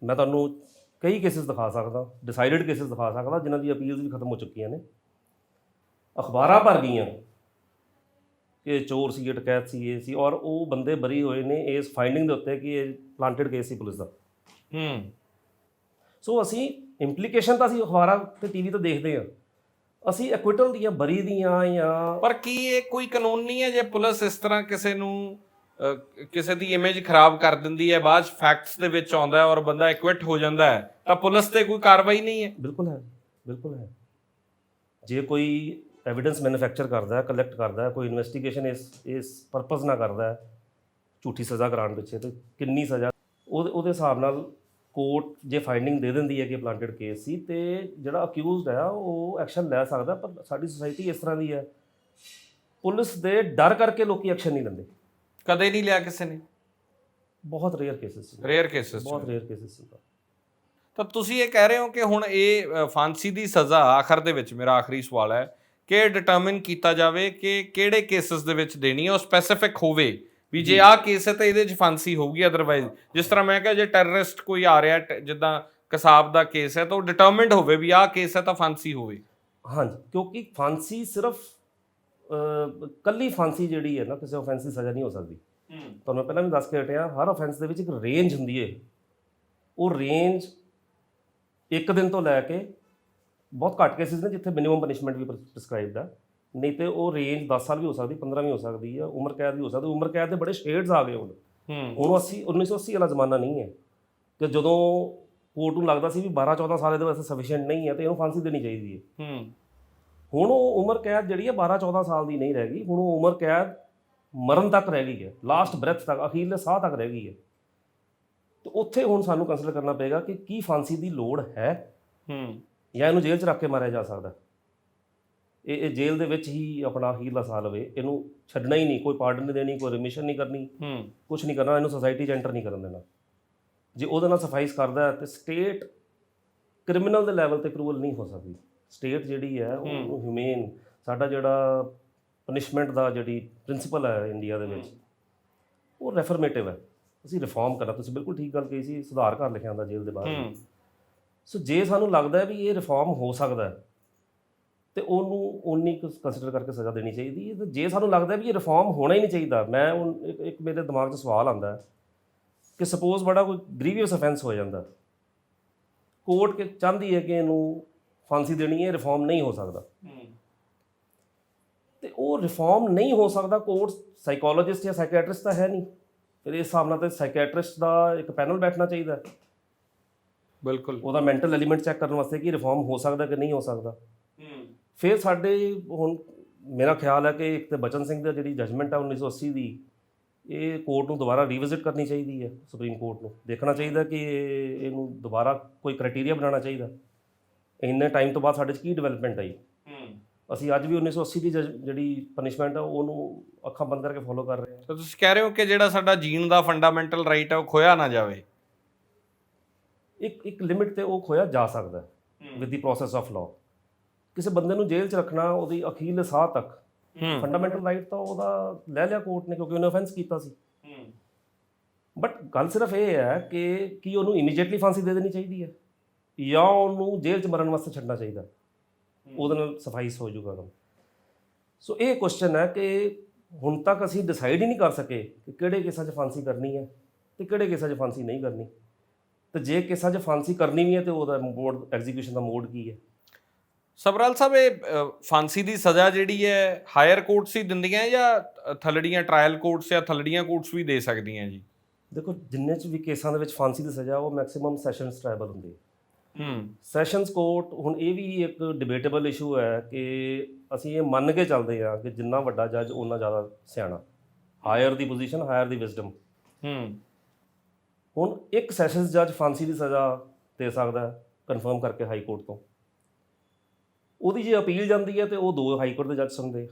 ਮੈਂ ਤੁਹਾਨੂੰ ਕਈ ਕੇਸਿਸ ਦਿਖਾ ਸਕਦਾ, ਡਿਸਾਈਡਡ ਕੇਸਿਸ ਦਿਖਾ ਸਕਦਾ ਜਿਨ੍ਹਾਂ ਦੀ ਅਪੀਲਸ ਵੀ ਖਤਮ ਹੋ ਚੁੱਕੀਆਂ ਨੇ। ਅਖਬਾਰਾਂ ਭਰ ਗਈਆਂ ਕਿ ਚੋਰ ਸੀ, ਡਕੈਤ ਸੀ, ਇਹ ਸੀ, ਔਰ ਉਹ ਬੰਦੇ ਬਰੀ ਹੋਏ ਨੇ ਇਸ ਫਾਈਂਡਿੰਗ ਦੇ ਉੱਤੇ ਕਿ ਇਹ ਪਲਾਂਟਡ ਕੇਸ ਸੀ ਪੁਲਿਸ ਦਾ। ਸੋ ਅਸੀਂ ਇੰਪਲੀਕੇਸ਼ਨ ਤਾਂ ਅਸੀਂ ਅਖਬਾਰਾਂ ਤੇ ਟੀਵੀ ਤੋਂ ਦੇਖਦੇ ਹਾਂ, ਅਸੀਂ ਐਕੁਇਟਲ ਦੀਆਂ, ਬਰੀ ਦੀਆਂ, ਜਾਂ ਪਰ ਕੀ ਇਹ ਕੋਈ ਕਾਨੂੰਨ ਨਹੀਂ ਹੈ ਜੇ ਪੁਲਿਸ ਇਸ ਤਰ੍ਹਾਂ ਕਿਸੇ ਨੂੰ ਕਿਸੇ ਦੀ ਇਮੇਜ ਖਰਾਬ ਕਰ ਦਿੰਦੀ ਹੈ, ਬਾਅਦ ਫੈਕਟਸ ਦੇ ਵਿੱਚ ਆਉਂਦਾ ਹੈ ਔਰ ਬੰਦਾ ਐਕੁਇਟ ਹੋ ਜਾਂਦਾ ਹੈ, ਤਾਂ ਪੁਲਿਸ ਤੇ ਕੋਈ ਕਾਰਵਾਈ ਨਹੀਂ ਹੈ? ਬਿਲਕੁਲ ਹੈ, ਬਿਲਕੁਲ ਹੈ। ਜੇ ਕੋਈ ਐਵੀਡੈਂਸ ਮੈਨੂਫੈਕਚਰ ਕਰਦਾ ਹੈ, ਕਲੈਕਟ ਕਰਦਾ ਹੈ, ਕੋਈ ਇਨਵੈਸਟੀਗੇਸ਼ਨ ਇਸ ਪਰਪਸ ਨਾਲ ਕਰਦਾ ਹੈ ਝੂਠੀ ਸਜ਼ਾ ਕਰਾਉਣ ਪਿੱਛੇ, ਤੇ ਕਿੰਨੀ ਸਜ਼ਾ ਉਹਦੇ ਹਿਸਾਬ ਨਾਲ ਕੋਰਟ ਜੇ ਫਾਈਂਡਿੰਗ ਦੇ ਦਿੰਦੀ ਹੈ ਕਿ ਪਲਾਂਟਡ ਕੇਸ ਸੀ, ਤੇ ਜਿਹੜਾ ਅਕਿਊਜ਼ਡ ਹੈ ਉਹ ਐਕਸ਼ਨ ਲੈ ਸਕਦਾ। ਪਰ ਸਾਡੀ ਸੁਸਾਇਟੀ ਇਸ ਤਰ੍ਹਾਂ ਦੀ ਹੈ, ਪੁਲਿਸ ਦੇ ਡਰ ਕਰਕੇ ਲੋਕੀ ਐਕਸ਼ਨ ਨਹੀਂ ਲੈਂਦੇ। ਕਦੇ ਨਹੀਂ ਲਿਆ ਕਿਸੇ ਨੇ? ਬਹੁਤ ਰੇਅਰ ਕੇਸਿਸ ਸੀ, ਰੇਅਰ ਕੇਸਿਸ, ਬਹੁਤ ਰੇਅਰ ਕੇਸਿਸ ਸੀ। ਤਾਂ ਤੁਸੀਂ ਇਹ ਕਹਿ ਰਹੇ ਹੋ ਕਿ ਹੁਣ ਇਹ ਫਾਂਸੀ ਦੀ ਸਜ਼ਾ, ਆਖਰ ਦੇ ਵਿੱਚ ਮੇਰਾ ਆਖਰੀ ਸਵਾਲ ਹੈ ਕਿ ਡਿਟਰਮਿਨ ਕੀਤਾ ਜਾਵੇ ਕਿ ਕਿਹੜੇ ਕੇਸਿਸ ਦੇ ਵਿੱਚ ਦੇਣੀ ਹੈ, ਉਹ ਸਪੈਸੀਫਿਕ ਹੋਵੇ ਵੀ ਜੇ ਆਹ ਕੇਸ ਹੈ ਤਾਂ ਇਹਦੇ 'ਚ ਫਾਂਸੀ ਹੋਊਗੀ, ਅਦਰਵਾਈਜ਼ ਜਿਸ ਤਰ੍ਹਾਂ ਮੈਂ ਕਿਹਾ ਜੇ ਟੈਰਰਿਸਟ ਕੋਈ ਆ ਰਿਹਾ, ਜਿੱਦਾਂ ਕਸਾਬ ਦਾ ਕੇਸ ਹੈ, ਤਾਂ ਉਹ ਡਿਟਰਮਿਨਡ ਹੋਵੇ ਵੀ ਆਹ ਕੇਸ ਹੈ ਤਾਂ ਫਾਂਸੀ ਹੋਵੇ। ਹਾਂਜੀ, ਕਿਉਂਕਿ ਫਾਂਸੀ ਸਿਰਫ ਕੱਲੀ ਫਾਂਸੀ ਜਿਹੜੀ ਹੈ ਨਾ, ਕਿਸੇ ਆਫੈਂਸ ਦੀ ਸਜ਼ਾ ਨਹੀਂ ਹੋ ਸਕਦੀ। ਤੁਹਾਨੂੰ ਮੈਂ ਪਹਿਲਾਂ ਵੀ ਦੱਸ ਕੇ ਹਟਿਆ, ਹਰ ਆਫੈਂਸ ਦੇ ਵਿੱਚ ਇੱਕ ਰੇਂਜ ਹੁੰਦੀ ਹੈ। ਉਹ ਰੇਂਜ 1 ਦਿਨ ਤੋਂ ਲੈ ਕੇ, ਬਹੁਤ ਘੱਟ ਕੇਸਿਸ ਨੇ ਜਿੱਥੇ ਮਿਨੀਮਮ ਪਨਿਸ਼ਮੈਂਟ ਵੀ ਪ੍ਰਿਸਕ੍ਰਾਈਬਡ ਹੈ, ਨਹੀਂ ਤੇ ਉਹ ਰੇਂਜ 10 ਸਾਲ ਵੀ ਹੋ ਸਕਦੀ, 15 ਵੀ ਹੋ ਸਕਦੀ ਹੈ, ਉਮਰ ਕੈਦ ਵੀ ਹੋ ਸਕਦੀ। ਉਮਰ ਕੈਦ ਦੇ ਬੜੇ ਸ਼ੇਡਸ ਆ ਗਏ ਹੁਣ। 1980 ਵਾਲਾ ਜ਼ਮਾਨਾ ਨਹੀਂ ਹੈ ਕਿ ਜਦੋਂ ਕੋਰਟ ਨੂੰ ਲੱਗਦਾ ਸੀ ਵੀ 12-14 ਸਾਲ ਇਹਦੇ ਵਾਸਤੇ ਸਫੀਸ਼ੀਐਂਟ ਨਹੀਂ ਹੈ ਤੇ ਇਹਨੂੰ ਫਾਂਸੀ ਦੇਣੀ ਚਾਹੀਦੀ ਹੈ। ਹੁਣ ਉਹ ਉਮਰ ਕੈਦ ਜਿਹੜੀ ਹੈ 12-14 ਸਾਲ ਦੀ ਨਹੀਂ ਰਹਿ ਗਈ, ਹੁਣ ਉਹ ਉਮਰ ਕੈਦ ਮਰਨ ਤੱਕ ਰਹਿ ਗਈ ਹੈ, ਲਾਸਟ ਬ੍ਰੈਥ ਤੱਕ, ਅਖੀਰਲੇ ਸਾਹ ਤੱਕ ਰਹਿ ਗਈ ਹੈ। ਤੇ ਉੱਥੇ ਹੁਣ ਸਾਨੂੰ ਕੰਸੀਡਰ ਕਰਨਾ ਪਏਗਾ ਕਿ ਕੀ ਫਾਂਸੀ ਦੀ ਲੋੜ ਹੈ ਜਾਂ ਇਹਨੂੰ ਜੇਲ੍ਹ 'ਚ ਰੱਖ ਕੇ ਮਾਰਿਆ ਜਾ ਸਕਦਾ। ਇਹ ਜੇਲ੍ਹ ਦੇ ਵਿੱਚ ਹੀ ਆਪਣਾ ਅਖੀਰਲਾ ਸਾਹ ਲਵੇ, ਇਹਨੂੰ ਛੱਡਣਾ ਹੀ ਨਹੀਂ, ਕੋਈ ਪਾਰਡਨ ਨਹੀਂ ਦੇਣੀ, ਕੋਈ ਰਿਮਿਸ਼ਨ ਨਹੀਂ ਕਰਨੀ, ਕੁਛ ਨਹੀਂ ਕਰਨਾ, ਇਹਨੂੰ ਸੋਸਾਇਟੀ 'ਚ ਐਂਟਰ ਨਹੀਂ ਕਰਨ ਦੇਣਾ। ਜੇ ਉਹਦੇ ਨਾਲ ਸਫਾਈਸ ਕਰਦਾ ਤੇ ਸਟੇਟ ਕ੍ਰਿਮੀਨਲ ਦੇ ਲੈਵਲ ਤੇ ਅਪਰੂਵਲ ਨਹੀਂ ਹੋ ਸਕਦੀ। ਸਟੇਟ ਜਿਹੜੀ ਹੈ ਉਹ ਹਿਊਮੇਨ, ਸਾਡਾ ਜਿਹੜਾ ਪਨਿਸ਼ਮੈਂਟ ਦਾ ਜਿਹੜੀ ਪ੍ਰਿੰਸੀਪਲ ਹੈ ਇੰਡੀਆ ਦੇ ਵਿੱਚ, ਉਹ ਰੈਫਰਮੇਟਿਵ ਹੈ, ਅਸੀਂ ਰਿਫਾਰਮ ਕਰਨਾ। ਤੁਸੀਂ ਬਿਲਕੁਲ ਠੀਕ ਗੱਲ ਕਹੀ ਸੀ, ਸੁਧਾਰ ਘਰ ਲਿਖਿਆ ਹੁੰਦਾ ਜੇਲ੍ਹ ਦੇ ਬਾਹਰ। ਸੋ ਜੇ ਸਾਨੂੰ ਲੱਗਦਾ ਹੈ ਵੀ ਇਹ ਰਿਫਾਰਮ ਹੋ ਸਕਦਾ ਹੈ ਤੇ ਉਹਨੂੰ ਉਨੀ ਕੰਸੀਡਰ ਕਰਕੇ ਸਜ਼ਾ ਦੇਣੀ ਚਾਹੀਦੀ ਹੈ। ਤੇ ਜੇ ਸਾਨੂੰ ਲੱਗਦਾ ਵੀ ਇਹ ਰਿਫਾਰਮ ਹੋਣਾ ਹੀ ਨਹੀਂ ਚਾਹੀਦਾ, ਮੈਂ ਹੁਣ ਇੱਕ ਮੇਰੇ ਦਿਮਾਗ 'ਚ ਸਵਾਲ ਆਉਂਦਾ ਹੈ ਕਿ ਸਪੋਜ਼ ਬੜਾ ਕੋਈ ਗ੍ਰੀਵੀਅਸ ਅਫੈਂਸ ਹੋ ਜਾਂਦਾ, ਕੋਰਟ ਚਾਹੁੰਦੀ ਹੈ ਕਿ ਇਹਨੂੰ ਫਾਂਸੀ ਦੇਣੀ ਹੈ, ਰਿਫਾਰਮ ਨਹੀਂ ਹੋ ਸਕਦਾ, ਤੇ ਉਹ ਰਿਫਾਰਮ ਨਹੀਂ ਹੋ ਸਕਦਾ। ਕੋਰਟ ਸਾਈਕੋਲੋਜਿਸਟ ਜਾਂ ਸਾਈਕੈਟਰਿਸਟ ਤਾਂ ਹੈ ਨਹੀਂ, ਫਿਰ ਇਸ ਹਿਸਾਬ ਨਾਲ ਤਾਂ ਸਾਈਕੈਟਰਿਸਟ ਦਾ ਇੱਕ ਪੈਨਲ ਬੈਠਣਾ ਚਾਹੀਦਾ ਬਿਲਕੁਲ, ਉਹਦਾ ਮੈਂਟਲ ਐਲੀਮੈਂਟ ਚੈੱਕ ਕਰਨ ਵਾਸਤੇ ਕਿ ਰਿਫਾਰਮ ਹੋ ਸਕਦਾ ਕਿ ਨਹੀਂ ਹੋ ਸਕਦਾ। ਫਿਰ ਸਾਡੇ ਹੁਣ ਮੇਰਾ ਖਿਆਲ ਹੈ ਕਿ ਇੱਕ ਤਾਂ ਬਚਨ ਸਿੰਘ ਦਾ ਜਿਹੜੀ ਜਜਮੈਂਟ ਹੈ 1980 ਦੀ, ਇਹ ਕੋਰਟ ਨੂੰ ਦੁਬਾਰਾ ਰੀਵਿਜ਼ਿਟ ਕਰਨੀ ਚਾਹੀਦੀ ਹੈ। ਸੁਪਰੀਮ ਕੋਰਟ ਨੂੰ ਦੇਖਣਾ ਚਾਹੀਦਾ ਕਿ ਇਹਨੂੰ ਦੁਬਾਰਾ ਕੋਈ ਕ੍ਰਾਈਟੇਰੀਆ ਬਣਾਉਣਾ ਚਾਹੀਦਾ। ਇੰਨੇ ਟਾਈਮ ਤੋਂ ਬਾਅਦ ਸਾਡੇ 'ਚ ਕੀ ਡਿਵੈਲਪਮੈਂਟ ਆਈ, ਅਸੀਂ ਅੱਜ ਵੀ 1980 ਦੀ ਜਿਹੜੀ ਪਨਿਸ਼ਮੈਂਟ ਆ ਉਹਨੂੰ ਅੱਖਾਂ ਬੰਦ ਕਰਕੇ ਫੋਲੋ ਕਰ ਰਹੇ ਹਾਂ। ਤਾਂ ਤੁਸੀਂ ਕਹਿ ਰਹੇ ਹੋ ਕਿ ਜਿਹੜਾ ਸਾਡਾ ਜੀਣ ਦਾ ਫੰਡਾਮੈਂਟਲ ਰਾਈਟ ਹੈ ਉਹ ਖੋਇਆ ਨਾ ਜਾਵੇ। ਇੱਕ ਲਿਮਿਟ ਤੇ ਉਹ ਖੋਇਆ ਜਾ ਸਕਦਾ with the process of law. ਕਿਸੇ ਬੰਦੇ ਨੂੰ ਜੇਲ੍ਹ 'ਚ ਰੱਖਣਾ ਉਹਦੀ ਅਖੀਰਲੇ ਸਾਹ ਤੱਕ, ਫੰਡਾਮੈਂਟਲ ਰਾਈਟ ਤਾਂ ਉਹਦਾ ਲੈ ਲਿਆ ਕੋਰਟ ਨੇ ਕਿਉਂਕਿ ਉਹਨੇ ਅਫੈਂਸ ਕੀਤਾ ਸੀ। ਬਟ ਗੱਲ ਸਿਰਫ ਇਹ ਹੈ ਕਿ ਕੀ ਉਹਨੂੰ ਇਮੀਡੀਏਟਲੀ ਫਾਂਸੀ ਦੇ ਦੇਣੀ ਚਾਹੀਦੀ ਹੈ ਜਾਂ ਉਹਨੂੰ ਜੇਲ੍ਹ 'ਚ ਮਰਨ ਵਾਸਤੇ ਛੱਡਣਾ ਚਾਹੀਦਾ, ਉਹਦੇ ਨਾਲ ਸਫਾਈਸ ਹੋ ਜਾਊਗਾ ਕੰਮ। ਸੋ ਇਹ ਕੁਐਸਚਨ ਹੈ ਕਿ ਹੁਣ ਤੱਕ ਅਸੀਂ ਡਿਸਾਈਡ ਹੀ ਨਹੀਂ ਕਰ ਸਕੇ ਕਿ ਕਿਹੜੇ ਕੇਸਾਂ 'ਚ ਫਾਂਸੀ ਕਰਨੀ ਹੈ ਤੇ ਕਿਹੜੇ ਕੇਸਾਂ 'ਚ ਫਾਂਸੀ ਨਹੀਂ ਕਰਨੀ। ਤੇ ਜੇ ਕੇਸਾਂ 'ਚ ਫਾਂਸੀ ਕਰਨੀ ਵੀ ਹੈ ਤੇ ਉਹਦਾ ਮੋਡ, ਐਗਜ਼ੀਕਿਊਸ਼ਨ ਦਾ ਮੋਡ ਕੀ ਹੈ। ਸਬਰਾਲ ਸਾਹਿਬ, ਇਹ ਫਾਂਸੀ ਦੀ ਸਜ਼ਾ ਜਿਹੜੀ ਹੈ ਹਾਇਰ ਕੋਰਟਸ ਹੀ ਦਿੰਦੀਆਂ ਜਾਂ ਥੱਲੜੀਆਂ ਟ੍ਰਾਇਲ ਕੋਰਟਸ ਜਾਂ ਥੱਲੜੀਆਂ ਕੋਰਟਸ ਵੀ ਦੇ ਸਕਦੀਆਂ ਜੀ? ਦੇਖੋ, ਜਿੰਨੇ 'ਚ ਵੀ ਕੇਸਾਂ ਦੇ ਵਿੱਚ ਫਾਂਸੀ ਦੀ ਸਜ਼ਾ ਉਹ ਮੈਕਸਿਮਮ ਸੈਸ਼ਨਸ ਟ੍ਰਾਈਬਲ ਹੁੰਦੀ ਹੈ। ਸੈਸ਼ਨਸ ਕੋਰਟ, ਹੁਣ ਇਹ ਵੀ ਇੱਕ ਡਿਬੇਟੇਬਲ ਇਸ਼ੂ ਹੈ ਕਿ ਅਸੀਂ ਇਹ ਮੰਨ ਕੇ ਚੱਲਦੇ ਹਾਂ ਕਿ ਜਿੰਨਾ ਵੱਡਾ ਜੱਜ ਓਨਾ ਜ਼ਿਆਦਾ ਸਿਆਣਾ, ਹਾਇਰ ਦੀ ਪੋਜੀਸ਼ਨ, ਹਾਇਰ ਦੀ ਵਿਜ਼ਡਮ। ਹੁਣ ਇੱਕ ਸੈਸ਼ਨਸ ਜੱਜ ਫਾਂਸੀ ਦੀ ਸਜ਼ਾ ਦੇ ਸਕਦਾ ਕਨਫਰਮ ਕਰਕੇ ਹਾਈ ਕੋਰਟ ਤੋਂ, ਉਹਦੀ ਜੇ ਅਪੀਲ ਜਾਂਦੀ ਹੈ ਤੇ ਉਹ 2 ਹਾਈ ਕੋਰਟ ਦੇ ਜੱਜ ਸੁਣਦੇ।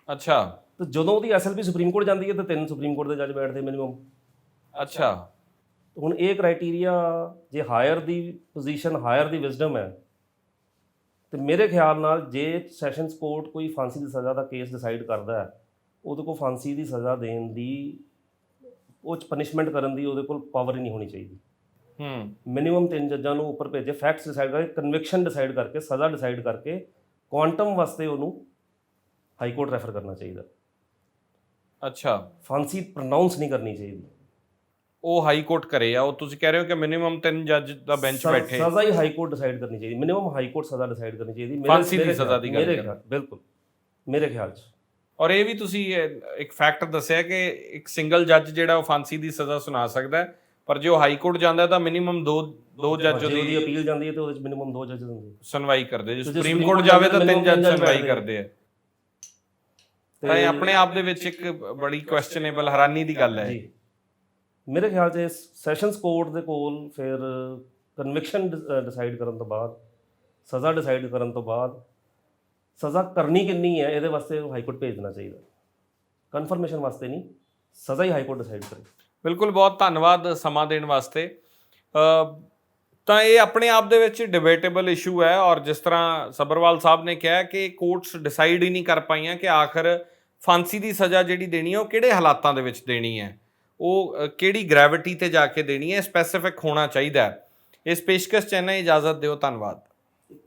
ਅੱਛਾ। ਤੇ ਜਦੋਂ ਉਹਦੀ SLP ਸੁਪਰੀਮ ਕੋਰਟ ਜਾਂਦੀ ਹੈ ਤੇ 3 ਸੁਪਰੀਮ ਕੋਰਟ ਦੇ ਜੱਜ ਬੈਠਦੇ ਮਿਨੀਮਮ। ਅੱਛਾ। ਹੁਣ ਇਹ ਕ੍ਰਾਈਟੇਰੀਆ, ਜੇ ਹਾਇਰ ਦੀ ਪੋਜੀਸ਼ਨ, ਹਾਇਰ ਦੀ ਵਿਜ਼ਡਮ ਹੈ, ਤੇ ਮੇਰੇ ਖਿਆਲ ਨਾਲ ਜੇ ਸੈਸ਼ਨਸ ਕੋਰਟ ਕੋਈ ਫਾਂਸੀ ਦੀ ਸਜ਼ਾ ਦਾ ਕੇਸ ਡਿਸਾਈਡ ਕਰਦਾ ਹੈ, ਉਹਦੇ ਕੋਲ ਫਾਂਸੀ ਦੀ ਸਜ਼ਾ ਦੇਣ ਦੀ, ਉਹ 'ਚ ਪਨਿਸ਼ਮੈਂਟ ਕਰਨ ਦੀ ਉਹਦੇ ਕੋਲ ਪਾਵਰ ਹੀ ਨਹੀਂ ਹੋਣੀ ਚਾਹੀਦੀ। ਮਿਨੀਮਮ 3 ਜੱਜਾਂ ਨੂੰ ਉੱਪਰ ਭੇਜੇ, ਫੈਕਟਸ ਡਿਸਾਈਡ ਕਰਕੇ, ਕਨਵਿਕਸ਼ਨ ਡਿਸਾਈਡ ਕਰਕੇ, ਸਜ਼ਾ ਡਿਸਾਈਡ ਕਰਕੇ, ਕੁਆਂਟਮ ਵਾਸਤੇ ਉਹਨੂੰ ਹਾਈ ਕੋਰਟ ਰੈਫਰ ਕਰਨਾ ਚਾਹੀਦਾ। ਅੱਛਾ। ਫਾਂਸੀ ਪ੍ਰੋਨਾਉਂਸ ਨਹੀਂ ਕਰਨੀ ਚਾਹੀਦੀ, ਉਹ ਹਾਈ ਕੋਰਟ ਕਰੇ ਆ। ਉਹ ਤੁਸੀਂ ਕਹਿ ਰਹੇ ਹੋ ਕਿ ਮਿਨੀਮਮ 3 ਜੱਜ ਦਾ ਬੈਂਚ ਬੈਠੇ, ਸਜ਼ਾ ਹੀ ਹਾਈ ਕੋਰਟ ਡਿਸਾਈਡ ਕਰਨੀ ਚਾਹੀਦੀ, ਮਿਨੀਮਮ ਹਾਈ ਕੋਰਟ ਸਜ਼ਾ ਡਿਸਾਈਡ ਕਰਨੀ ਚਾਹੀਦੀ ਫਾਂਸੀ ਦੀ ਸਜ਼ਾ ਦੀ ਗੱਲ ਮੇਰੇ ਖਿਆਲ, ਬਿਲਕੁਲ ਮੇਰੇ ਖਿਆਲ 'ਚ। ਔਰ ਇਹ ਵੀ ਤੁਸੀਂ ਇੱਕ ਫੈਕਟ ਦੱਸਿਆ ਕਿ ਇੱਕ ਸਿੰਗਲ ਜੱਜ ਜਿਹੜਾ ਉਹ ਫਾਂਸੀ ਦੀ ਸਜ਼ਾ ਸੁਣਾ ਸਕਦਾ ਹੈ, ਪਰ ਜੇ ਉਹ ਹਾਈ ਕੋਰਟ ਜਾਂਦਾ ਤਾਂ ਮਿਨੀਮਮ 2 ਜੱਜ ਉਹਦੀ ਅਪੀਲ ਜਾਂਦੀ ਹੈ ਤੇ ਉਹਦੇ 'ਚ ਮਿਨੀਮਮ 2 ਜੱਜ ਹੁੰਦੇ ਸੁਣਵਾਈ ਕਰਦੇ। ਜੇ ਸੁਪਰੀਮ ਕੋਰਟ ਜਾਵੇ ਤਾਂ 3 ਜੱਜ ਸੁਣਵਾਈ ਕਰਦੇ ਆ। ਤਾਂ ਇਹ ਆਪਣੇ ਆਪ ਦੇ ਵਿੱਚ ਇੱਕ ਬੜੀ ਕੁਐਸਚਨੇਬਲ, ਹੈਰਾਨੀ ਦੀ ਗੱਲ ਹੈ। ਮੇਰੇ ਖਿਆਲ 'ਚ ਸੈਸ਼ਨਸ ਕੋਰਟ ਦੇ ਕੋਲ ਫਿਰ ਕਨਵਿਕਸ਼ਨ ਡਿਸਾਈਡ ਕਰਨ ਤੋਂ ਬਾਅਦ, ਸਜ਼ਾ ਡਿਸਾਈਡ ਕਰਨ ਤੋਂ ਬਾਅਦ, ਸਜ਼ਾ ਕਰਨੀ ਕਿੰਨੀ ਹੈ ਇਹਦੇ ਵਾਸਤੇ ਹਾਈ ਕੋਰਟ ਭੇਜ ਦੇਣਾ ਚਾਹੀਦਾ, ਕਨਫਰਮੇਸ਼ਨ ਵਾਸਤੇ ਨਹੀਂ, ਸਜ਼ਾ ਹੀ ਹਾਈ ਕੋਰਟ ਡਿਸਾਈਡ ਕਰੇ। ਬਿਲਕੁਲ, ਬਹੁਤ ਧੰਨਵਾਦ ਸਮਾਂ ਦੇਣ ਵਾਸਤੇ। ਤਾਂ ਇਹ ਆਪਣੇ ਆਪ ਦੇ ਵਿੱਚ ਡਿਬੇਟੇਬਲ ਇਸ਼ੂ ਹੈ, ਔਰ ਜਿਸ ਤਰ੍ਹਾਂ ਸਬਰਵਾਲ ਸਾਹਿਬ ਨੇ ਕਿਹਾ ਕਿ ਕੋਰਟਸ ਡਿਸਾਈਡ ਹੀ ਨਹੀਂ ਕਰ ਪਾਈਆਂ ਕਿ ਆਖਰ ਫਾਂਸੀ ਦੀ ਸਜ਼ਾ ਜਿਹੜੀ ਦੇਣੀ ਹੈ ਉਹ ਕਿਹੜੇ ਹਾਲਾਤਾਂ ਦੇ ਵਿੱਚ ਦੇਣੀ ਹੈ, ਉਹ ਕਿਹੜੀ ਗ੍ਰੈਵਿਟੀ ਤੇ ਜਾ ਕੇ ਦੇਣੀ ਹੈ, ਸਪੈਸੀਫਿਕ ਹੋਣਾ ਚਾਹੀਦਾ ਹੈ। ਇਸ ਪੇਸ਼ਕਸ਼ 'ਚ ਇੰਨਾ ਇਜਾਜ਼ਤ ਦਿਓ। ਧੰਨਵਾਦ।